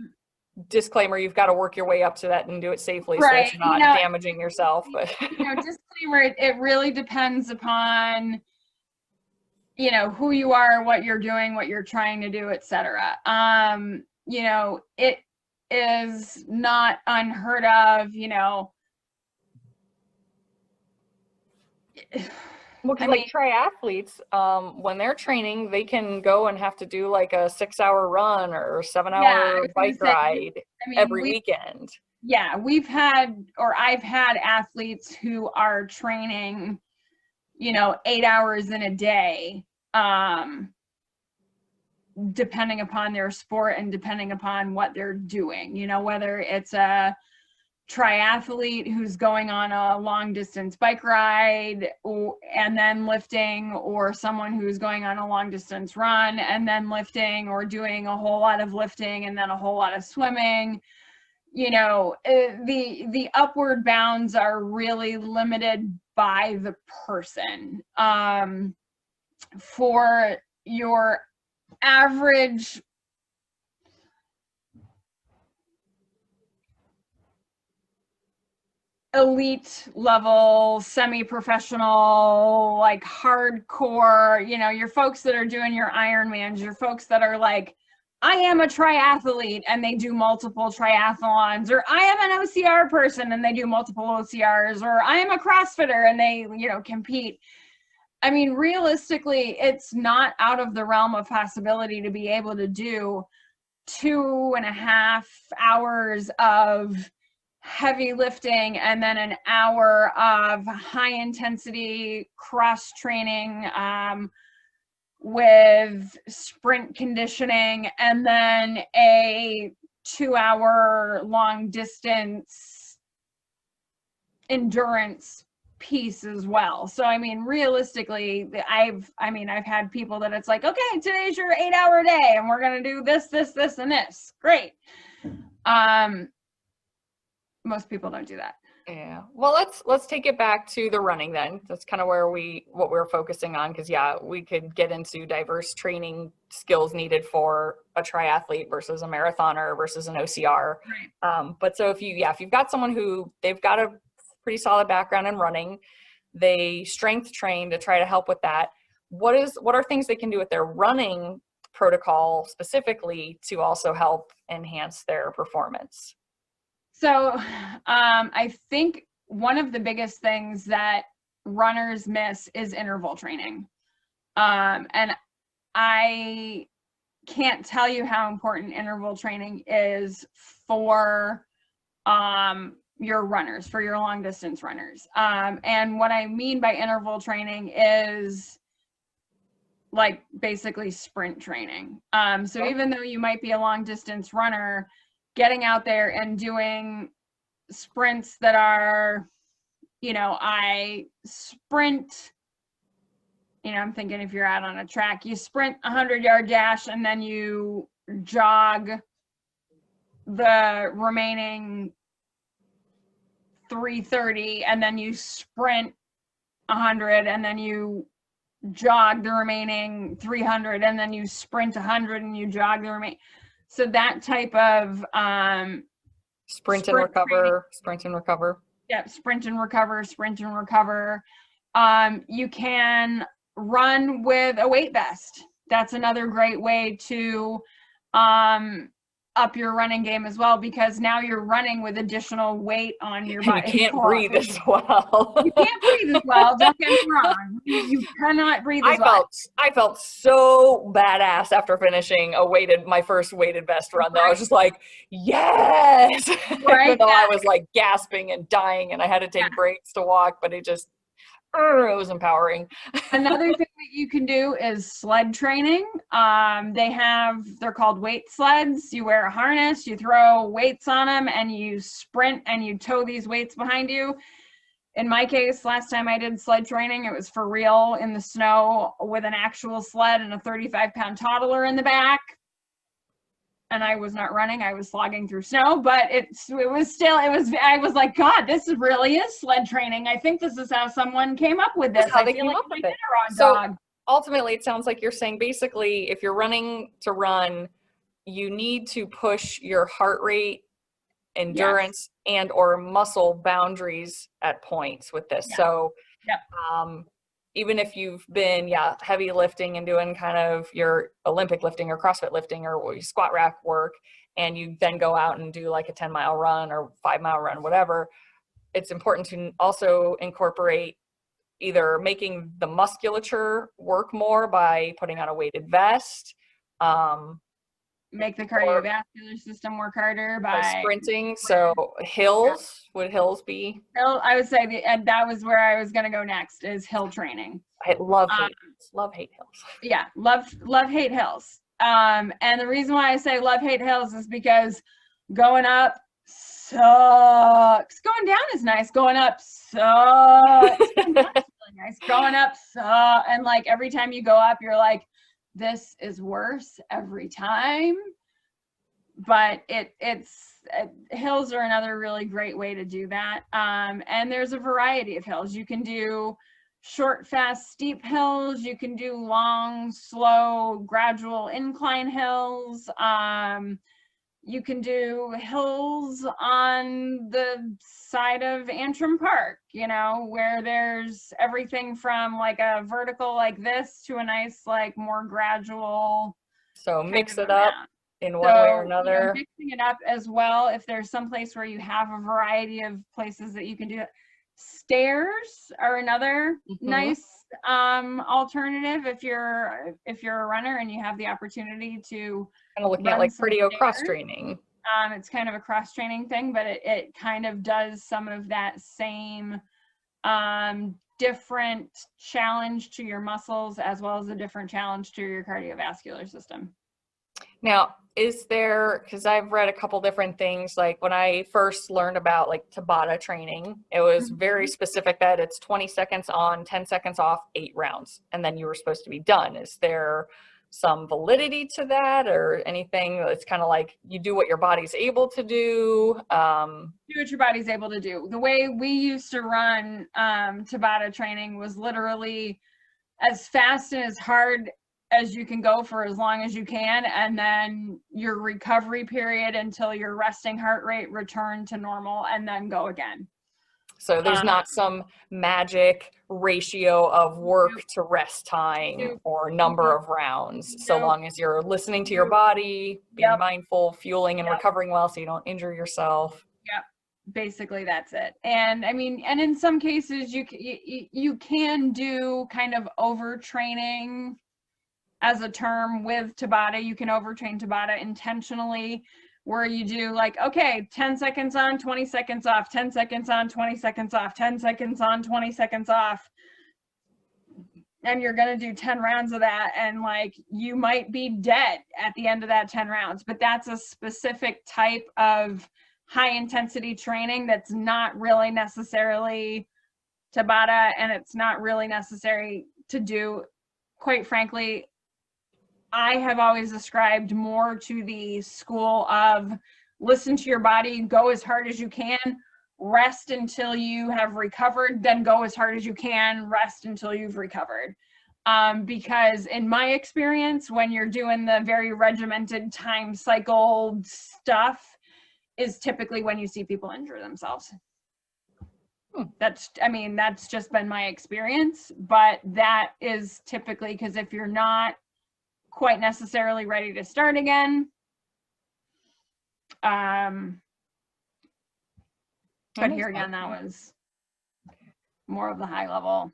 disclaimer, you've got to work your way up to that and do it safely so that you're not damaging yourself. But disclaimer, it really depends upon, you know, who you are, what you're doing, what you're trying to do, etc. You know, it is not unheard of, you know. Well, because like triathletes, when they're training, they can go and have to do like a 6-hour run or 7-hour bike ride every weekend. Yeah, I've had athletes who are training, you know, 8 hours in a day, depending upon their sport and depending upon what they're doing, you know, whether it's a triathlete who's going on a long distance bike ride and then lifting, or someone who's going on a long distance run and then lifting, or doing a whole lot of lifting and then a whole lot of swimming. You know, the upward bounds are really limited by the person. For your average elite level, semi-professional, like hardcore, you know, your folks that are doing your Ironmans, your folks that are like, I am a triathlete and they do multiple triathlons, or I am an OCR person and they do multiple OCRs, or I am a CrossFitter and they, you know, compete. I mean, realistically, it's not out of the realm of possibility to be able to do 2.5 hours of heavy lifting and then an hour of high intensity cross training with sprint conditioning, and then a 2-hour long distance endurance piece as well. So I mean, realistically, I've had people that it's like, okay, today's your 8-hour day and we're gonna do this, and this. Great. Most people don't do that. Yeah. Well, let's take it back to the running then. That's kind of where what we're focusing on, because we could get into diverse training skills needed for a triathlete versus a marathoner versus an OCR. Right. But so if you've got someone who they've got a pretty solid background in running, they strength train to try to help with that. What are things they can do with their running protocol specifically to also help enhance their performance? So I think one of the biggest things that runners miss is interval training. And I can't tell you how important interval training is for your runners, for your long distance runners. And what I mean by interval training is like basically sprint training. So even though you might be a long distance runner, getting out there and doing sprints that are, I sprint, I'm thinking if you're out on a track, you sprint 100-yard dash and then you jog the remaining 330 and then you sprint 100 and then you jog the remaining 300 and then you sprint 100 and you jog the remaining. So that type of sprint and recover. Yep, sprint and recover. You can run with a weight vest. That's another great way to up your running game as well, because now you're running with additional weight on your body. You can't breathe as well. You can't breathe as well. Don't get me wrong. You cannot breathe as well. I felt so badass after finishing my first weighted vest run. Though I was just like, yes. Right. Even though I was like gasping and dying, and I had to take breaks to walk, but it was empowering. Another thing that you can do is sled training. They're called weight sleds. You wear a harness, you throw weights on them, and you sprint and you tow these weights behind you. In my case, last time I did sled training, it was for real in the snow with an actual sled and a 35-pound toddler in the back. And I was not running, I was slogging through snow, but I was like, God, this really is sled training. I think this is how someone came up with this. How they came up with it. So ultimately, it sounds like you're saying basically, if you're running to run, you need to push your heart rate, endurance, and or muscle boundaries at points with this. Yeah. So Yep. even if you've been heavy lifting and doing kind of your Olympic lifting or CrossFit lifting or squat rack work, and you then go out and do like a 10-mile run or 5-mile run, whatever, it's important to also incorporate either making the musculature work more by putting on a weighted vest, make the cardiovascular system work harder by sprinting. So would hills be? I would say and that was where I was going to go next, is hill training. I love hate hills. Yeah, love hate hills. And the reason why I say love hate hills is because going up sucks. Going down is nice. Going up sucks. Going down is really nice. Going up sucks. And like every time you go up, you're like, this is worse every time. But hills are another really great way to do that. And there's a variety of hills. You can do short, fast, steep hills. You can do long, slow, gradual incline hills. You can do hills on the side of Antrim Park, where there's everything from like a vertical like this to a nice, like more gradual. So mix it up in one way or another. Mixing it up as well. If there's some place where you have a variety of places that you can do it. Stairs are another nice alternative if you're a runner and you have the opportunity to kind of looking at like cardio cross training. It's kind of a cross training thing, but it kind of does some of that same different challenge to your muscles as well as a different challenge to your cardiovascular system. Now, because I've read a couple different things, like when I first learned about like Tabata training, it was very specific that it's 20 seconds on, 10 seconds off, 8 rounds, and then you were supposed to be done. Is there some validity to that or anything? It's kind of like you do what your body's able to do. Do what your body's able to do. The way we used to run Tabata training was literally as fast and as hard as you can go for as long as you can, and then your recovery period until your resting heart rate returned to normal, and then go again. So there's not some magic ratio of work to rest time or number of rounds, so long as you're listening to your body, being mindful, fueling and recovering well so you don't injure yourself. Yep. Basically that's it. And I mean, and in some cases you can do kind of overtraining as a term with Tabata. You can overtrain Tabata intentionally, where you do like, okay, 10 seconds on, 20 seconds off, 10 seconds on, 20 seconds off, 10 seconds on, 20 seconds off. And you're going to do 10 rounds of that. And like, you might be dead at the end of that 10 rounds, but that's a specific type of high intensity training that's not really necessarily Tabata, and it's not really necessary to do. Quite frankly, I have always ascribed more to the school of listen to your body, go as hard as you can, rest until you have recovered, then go as hard as you can, rest until you've recovered. Because in my experience, when you're doing the very regimented time cycled stuff is typically when you see people injure themselves. That's just been my experience, but that is typically because if you're not quite necessarily ready to start again. But here again, that was more of the high level.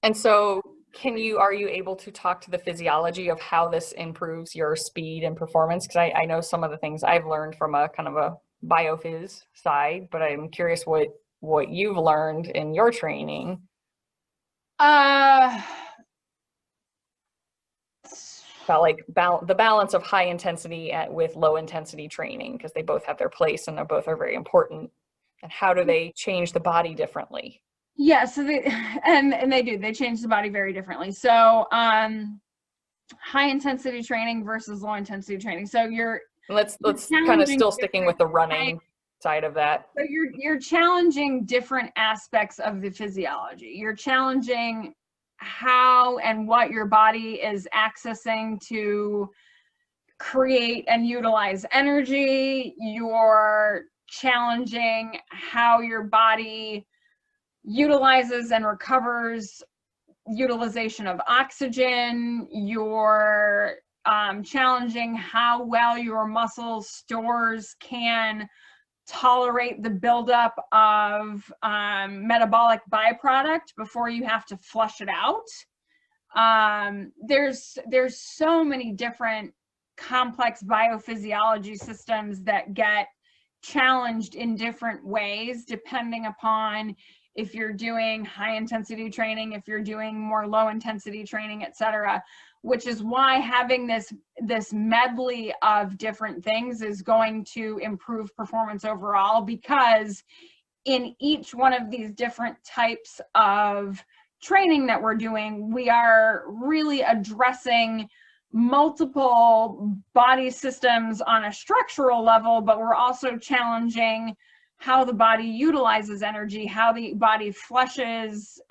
And so are you able to talk to the physiology of how this improves your speed and performance? Because I know some of the things I've learned from a kind of a biophys side, but I'm curious what you've learned in your training. About like the balance of high intensity with low intensity training, because they both have their place and they both are very important. And how do they change the body differently? Yeah, so they change the body very differently. So high intensity training versus low intensity training. So let's kind of still sticking with the running side of that. So you're challenging different aspects of the physiology. You're challenging how and what your body is accessing to create and utilize energy. You're challenging how your body utilizes and recovers utilization of oxygen. You're challenging how well your muscle stores can tolerate the buildup of metabolic byproduct before you have to flush it out. There's so many different complex biophysiology systems that get challenged in different ways depending upon if you're doing high intensity training, if you're doing more low intensity training, etc., which is why having this medley of different things is going to improve performance overall, because in each one of these different types of training that we're doing, we are really addressing multiple body systems on a structural level, but we're also challenging how the body utilizes energy, how the body flushes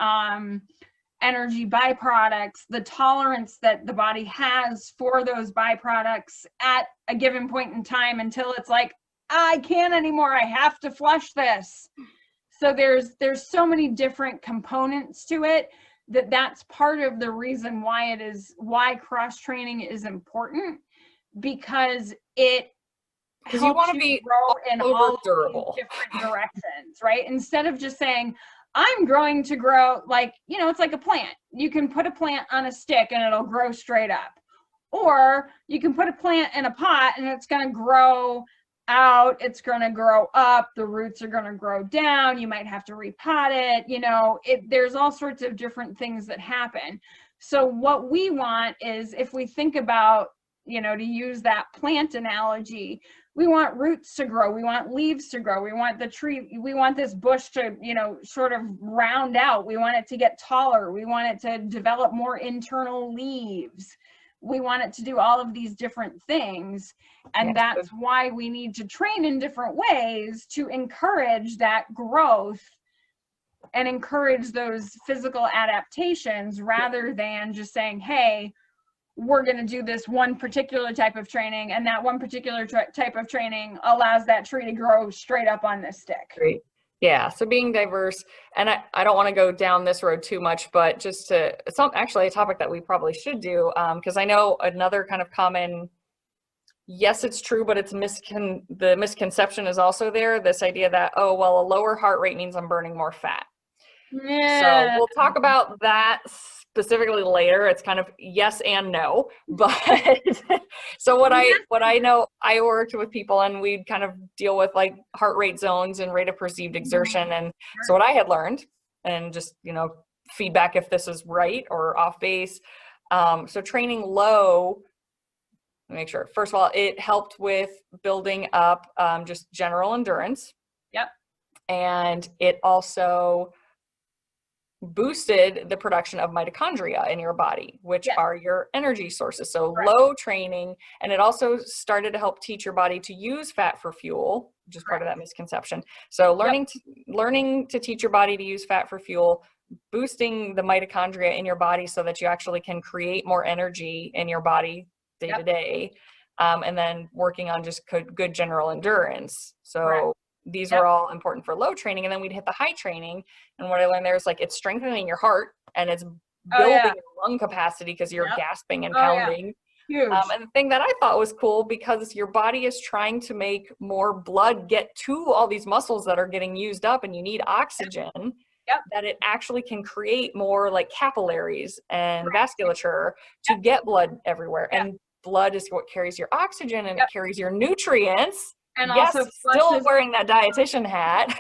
energy byproducts, the tolerance that the body has for those byproducts at a given point in time until it's like, I can't anymore, I have to flush this. So there's so many different components to it that's part of the reason why cross training is important, because it helps you want to be grow in all durable different directions, right? Instead of just saying, I'm growing to grow, like, it's like a plant. You can put a plant on a stick and it'll grow straight up. Or you can put a plant in a pot and it's going to grow out, it's going to grow up, the roots are going to grow down, you might have to repot it, there's all sorts of different things that happen. So what we want is, if we think about, to use that plant analogy, we want roots to grow, we want leaves to grow, we want the tree, we want this bush to, sort of round out, we want it to get taller, we want it to develop more internal leaves. We want it to do all of these different things. And that's why we need to train in different ways to encourage that growth and encourage those physical adaptations, rather than just saying, hey, we're going to do this one particular type of training, and that one particular type of training allows that tree to grow straight up on this stick. Great. Yeah, so being diverse, and I don't want to go down this road too much, but just to, it's not actually a topic that we probably should do, because I know another kind of common, yes, it's true, but the misconception is also there, this idea that, oh, well, a lower heart rate means I'm burning more fat. So Yeah. we'll talk about that specifically later. It's kind of yes and no, but so what I know, I worked with people and we'd kind of deal with like heart rate zones and rate of perceived exertion. And so what I had learned, and just, feedback if this is right or off base. So training low, make sure, first of all, it helped with building up just general endurance. Yep. And it also boosted the production of mitochondria in your body, which Yes. are your energy sources. So Correct. low training, and it also started to help teach your body to use fat for fuel, which is part of that misconception. So learning to teach your body to use fat for fuel, boosting the mitochondria in your body so that you actually can create more energy in your body day to day, and then working on just good general endurance. So these were all important for low training. And then we'd hit the high training. And what I learned there is like, it's strengthening your heart and it's building your lung capacity because you're gasping and pounding. Huge. And the thing that I thought was cool, because your body is trying to make more blood get to all these muscles that are getting used up and you need oxygen, that it actually can create more like capillaries and vasculature to get blood everywhere. And blood is what carries your oxygen and it carries your nutrients. And yes, also still wearing that dietitian hat.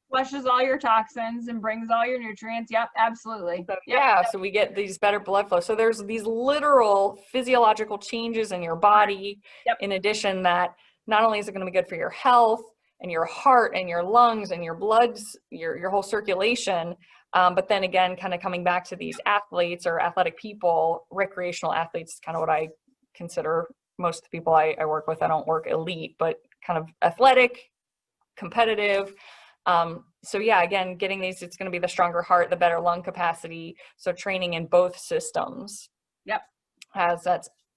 Flushes all your toxins and brings all your nutrients. Yep, absolutely. So, so we get these better blood flow. So there's these literal physiological changes in your body, in addition, that not only is it going to be good for your health and your heart and your lungs and your bloods, your whole circulation, but then again, kind of coming back to these athletes or athletic people, recreational athletes, kind of what I consider most of the people I work with. I don't work elite, but kind of athletic, competitive. So yeah, again, getting these, it's going to be the stronger heart, the better lung capacity. So training in both systems that's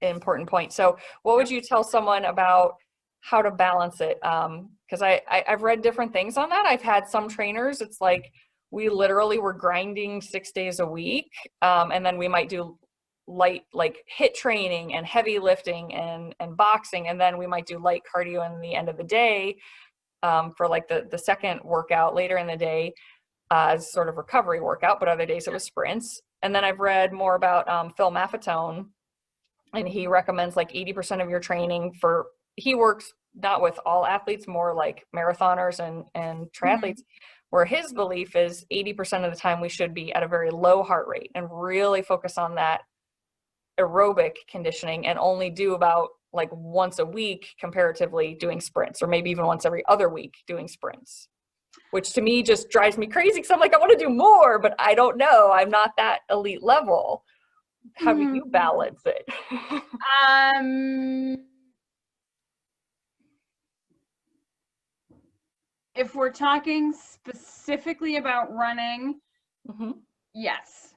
an important point. So what would you tell someone about how to balance it? Because I've read different things on that. I've had some trainers, it's like we literally were grinding 6 days a week, and then we might do light like hit training and heavy lifting and boxing, and then we might do light cardio in the end of the day, for like the second workout later in the day, as sort of recovery workout, but other days it was sprints. And then I've read more about Phil Maffetone, and he recommends like 80% of your training he works not with all athletes, more like marathoners and triathletes, where his belief is 80% of the time we should be at a very low heart rate and really focus on that aerobic conditioning and only do about like once a week comparatively doing sprints, or maybe even once every other week doing sprints, which to me just drives me crazy because I'm like, I want to do more, but I don't know. I'm not that elite level. How do you balance it? If we're talking specifically about running, yes.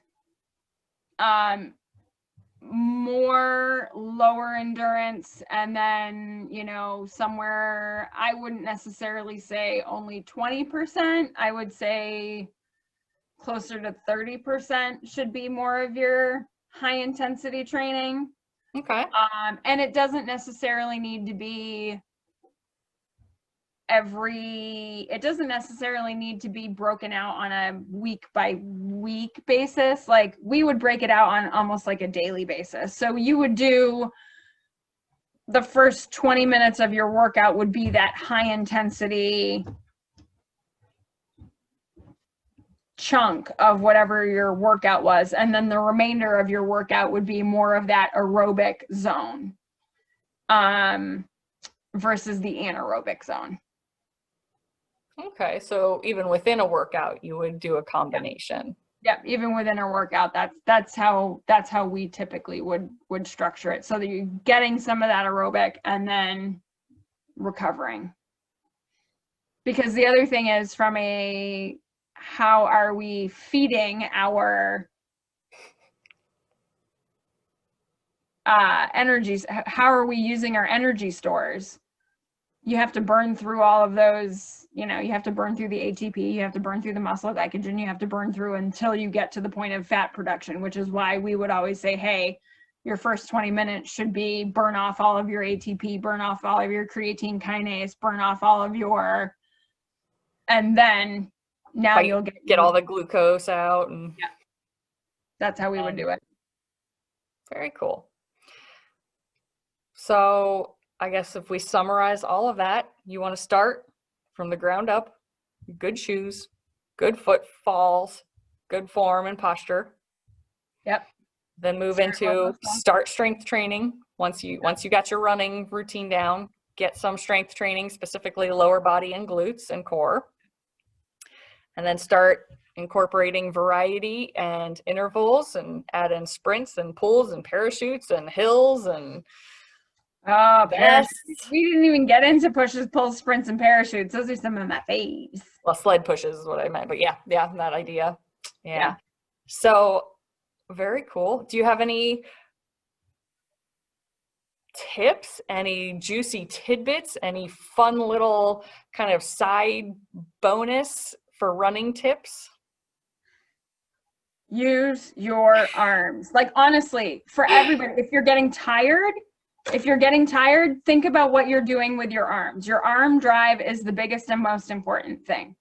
More lower endurance, and then somewhere, I wouldn't necessarily say only 20%. I would say closer to 30% should be more of your high intensity training. Okay. And it doesn't necessarily need to be it doesn't necessarily need to be broken out on a week by week basis. Like we would break it out on almost like a daily basis. So you would do the first 20 minutes of your workout would be that high intensity chunk of whatever your workout was. And then the remainder of your workout would be more of that aerobic zone, versus the anaerobic zone. Okay, so even within a workout, you would do a combination. Yep, even within a workout, that's how we typically would structure it, so that you're getting some of that aerobic and then recovering. Because the other thing is, from how are we feeding our energies? How are we using our energy stores? you have to burn through all of those, you have to burn through the ATP, you have to burn through the muscle glycogen, you have to burn through until you get to the point of fat production, which is why we would always say, hey, your first 20 minutes should be burn off all of your ATP, burn off all of your creatine kinase, burn off all of your, and then now you'll get all the glucose out. And yeah, that's how we would do it. Very cool. So I guess if we summarize all of that, you want to start from the ground up, good shoes, good footfalls, good form and posture. Yep. Then move into start strength training. Once you got your running routine down, get some strength training, specifically lower body and glutes and core. And then start incorporating variety and intervals and add in sprints and pulls and parachutes and hills and parachutes. We didn't even get into pushes, pulls, sprints, and parachutes. Those are some of my faves. Well, sled pushes is what I meant, but yeah, that idea. Yeah. So very cool. Do you have any tips, any juicy tidbits, any fun little kind of side bonus for running tips? Use your arms. Like, honestly, for everybody, if you're getting tired, think about what you're doing with your arms. Your arm drive is the biggest and most important thing.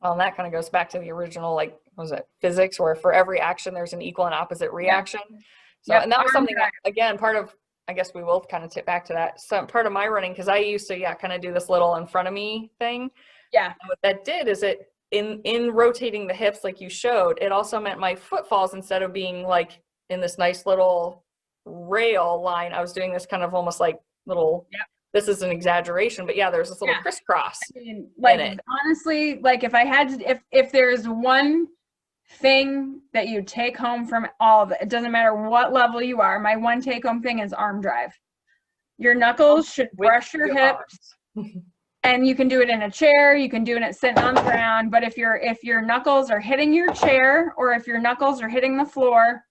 Well, and that kind of goes back to the original, like, what was it, physics, where for every action, there's an equal and opposite reaction. Yeah. So, and that was something that, again, part of, I guess we will kind of tip back to that. So part of my running, because I used to, kind of do this little in front of me thing. Yeah. And what that did is it, in rotating the hips, like you showed, it also meant my footfalls, instead of being like in this nice little rail line, I was doing this kind of almost like little, this is an exaggeration, but there's this little crisscross. I mean, like, honestly, like, if I had to, if there's one thing that you take home from all of it doesn't matter what level you are, my one take home thing is arm drive. Your knuckles should brush your hips. And you can do it in a chair, you can do it sitting on the ground, but if your knuckles are hitting your chair, or if your knuckles are hitting the floor,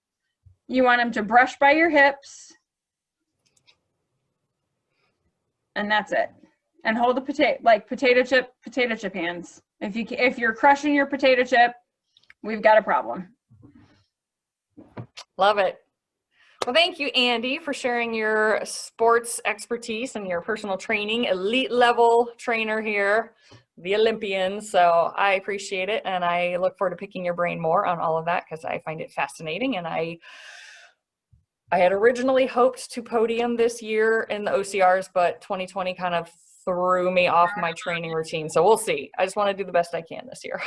you want them to brush by your hips. And that's it. And hold the potato chip hands. If you're crushing your potato chip, we've got a problem. Love it. Well, thank you, Andee, for sharing your sports expertise and your personal training, elite level trainer here, the Olympians. So I appreciate it. And I look forward to picking your brain more on all of that, because I find it fascinating. And I had originally hoped to podium this year in the OCRs, but 2020 kind of threw me off my training routine. So we'll see. I just want to do the best I can this year.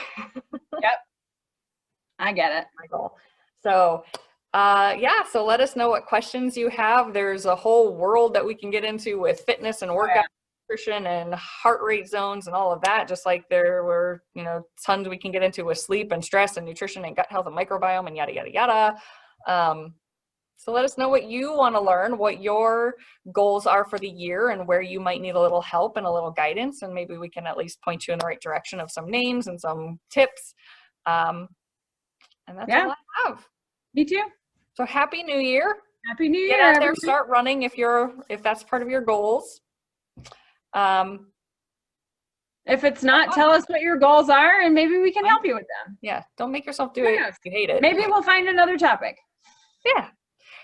Yep. I get it. My goal. So so let us know what questions you have. There's a whole world that we can get into with fitness and workout, nutrition and heart rate zones and all of that, just like there were, tons we can get into with sleep and stress and nutrition and gut health and microbiome and yada, yada, yada. So let us know what you want to learn, what your goals are for the year, and where you might need a little help and a little guidance. And maybe we can at least point you in the right direction of some names and some tips. And that's all I have. Me too. So happy New Year. Happy New Year. Get out there, start running if that's part of your goals. If it's not, tell us what your goals are and maybe we can help you with them. Yeah. Don't make yourself do it if you hate it. Maybe we'll find another topic. Yeah.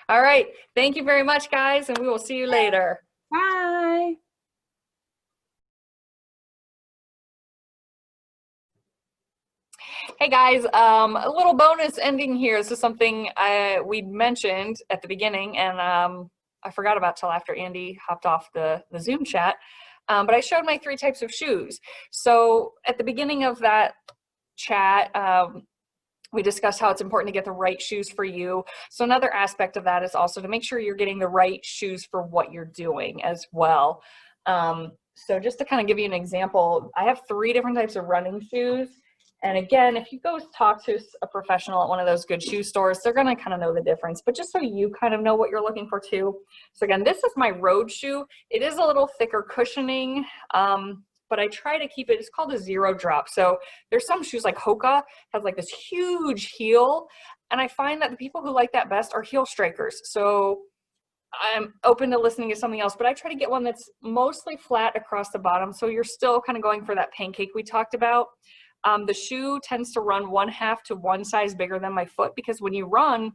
All right. Thank you very much, guys, and we will see you later. Bye. Hey guys, a little bonus ending here. This is something we mentioned at the beginning, and I forgot about till after Andee hopped off the Zoom chat. But I showed my 3 types of shoes. So at the beginning of that chat, we discussed how it's important to get the right shoes for you. So another aspect of that is also to make sure you're getting the right shoes for what you're doing as well. So just to kind of give you an example, I have 3 different types of running shoes. And again, if you go talk to a professional at one of those good shoe stores, they're going to kind of know the difference. But just so you kind of know what you're looking for too. So again, this is my road shoe. It is a little thicker cushioning, but I try to keep it, it's called a zero drop. So there's some shoes like Hoka has like this huge heel. And I find that the people who like that best are heel strikers. So I'm open to listening to something else, but I try to get one that's mostly flat across the bottom. So you're still kind of going for that pancake we talked about. The shoe tends to run 1/2 to one size bigger than my foot, because when you run,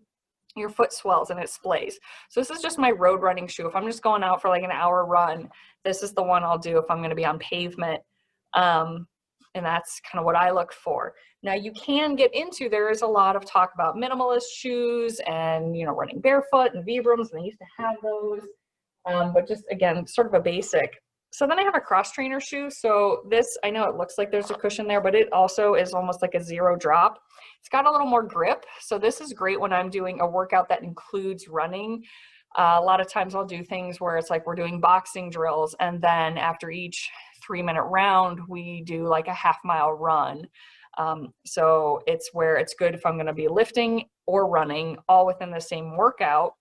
your foot swells and it splays. So this is just my road running shoe. If I'm just going out for like an hour run, this is the one I'll do if I'm going to be on pavement. And that's kind of what I look for. Now you can get into, there is a lot of talk about minimalist shoes and, you know, running barefoot and Vibrams, and they used to have those. But just again, sort of a basic. So then I have a cross trainer shoe. So this, I know it looks like there's a cushion there, but it also is almost like a zero drop. It's got a little more grip. So this is great when I'm doing a workout that includes running. A lot of times I'll do things where it's like we're doing boxing drills, and then after each 3-minute round, we do like a half-mile run. So it's where it's good if I'm going to be lifting or running all within the same workout.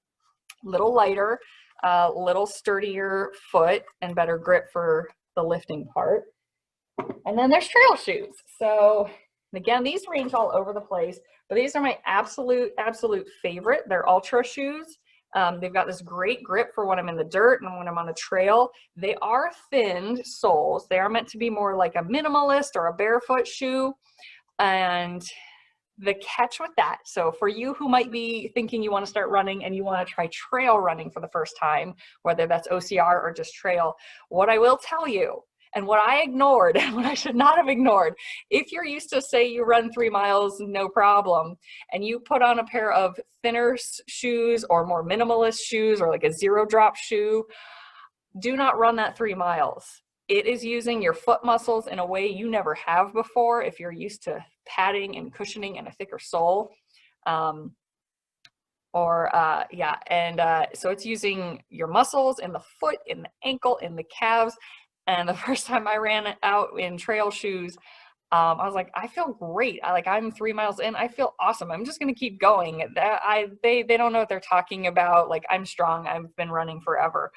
Little lighter, little sturdier foot, and better grip for the lifting part. And then there's trail shoes. So again, these range all over the place, but these are my absolute favorite. They're ultra shoes. They've got this great grip for when I'm in the dirt and when I'm on a trail. They are thinned soles. They are meant to be more like a minimalist or a barefoot shoe. And the catch with that, so for you who might be thinking you want to start running and you want to try trail running for the first time, whether that's OCR or just trail, what I will tell you, and what I ignored and what I should not have ignored, if you're used to, say, you run 3 miles, no problem, and you put on a pair of thinner shoes or more minimalist shoes or like a zero drop shoe, do not run that 3 miles. It is using your foot muscles in a way you never have before if you're used to padding and cushioning and a thicker sole. So it's using your muscles in the foot, in the ankle, in the calves. And the first time I ran out in trail shoes, I was like, I feel great. I'm 3 miles in. I feel awesome. I'm just going to keep going. They don't know what they're talking about. Like, I'm strong. I've been running forever.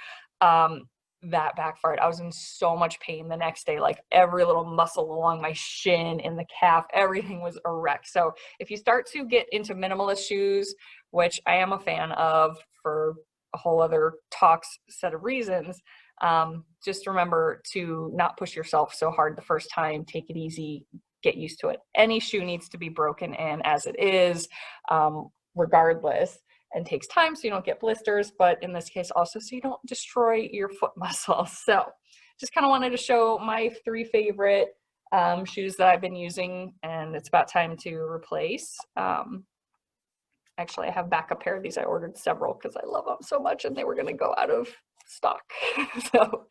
That backfired. I was in so much pain the next day, like every little muscle along my shin, in the calf, everything was a wreck. So if you start to get into minimalist shoes, which I am a fan of for a whole other set of reasons, just remember to not push yourself so hard the first time. Take it easy, get used to it. Any shoe needs to be broken in as it is, regardless, and takes time so you don't get blisters, but in this case also so you don't destroy your foot muscles. So just kind of wanted to show my 3 favorite shoes that I've been using, and it's about time to replace. Actually, I have back a pair of these. I ordered several because I love them so much, and they were going to go out of stock. So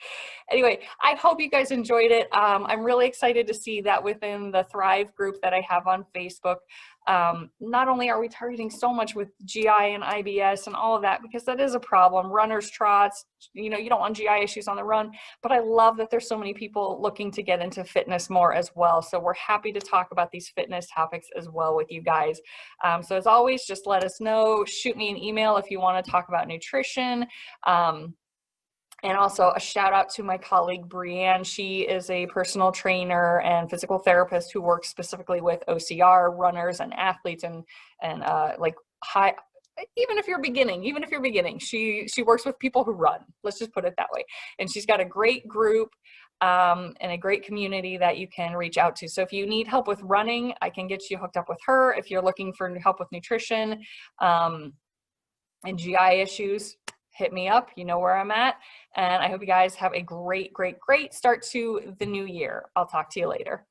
anyway, I hope you guys enjoyed it. I'm really excited to see that within the Thrive group that I have on Facebook, not only are we targeting so much with GI and IBS and all of that, because that is a problem, runner's trots, you know, you don't want GI issues on the run, but I love that there's so many people looking to get into fitness more as well. So we're happy to talk about these fitness topics as well with you guys. So as always, just let us know, shoot me an email if you want to talk about nutrition. And also a shout out to my colleague, Brianne. She is a personal trainer and physical therapist who works specifically with OCR runners and athletes and like high, even if you're beginning, she works with people who run. Let's just put it that way. And she's got a great group and a great community that you can reach out to. So if you need help with running, I can get you hooked up with her. If you're looking for help with nutrition and GI issues, hit me up. You know where I'm at. And I hope you guys have a great start to the new year. I'll talk to you later.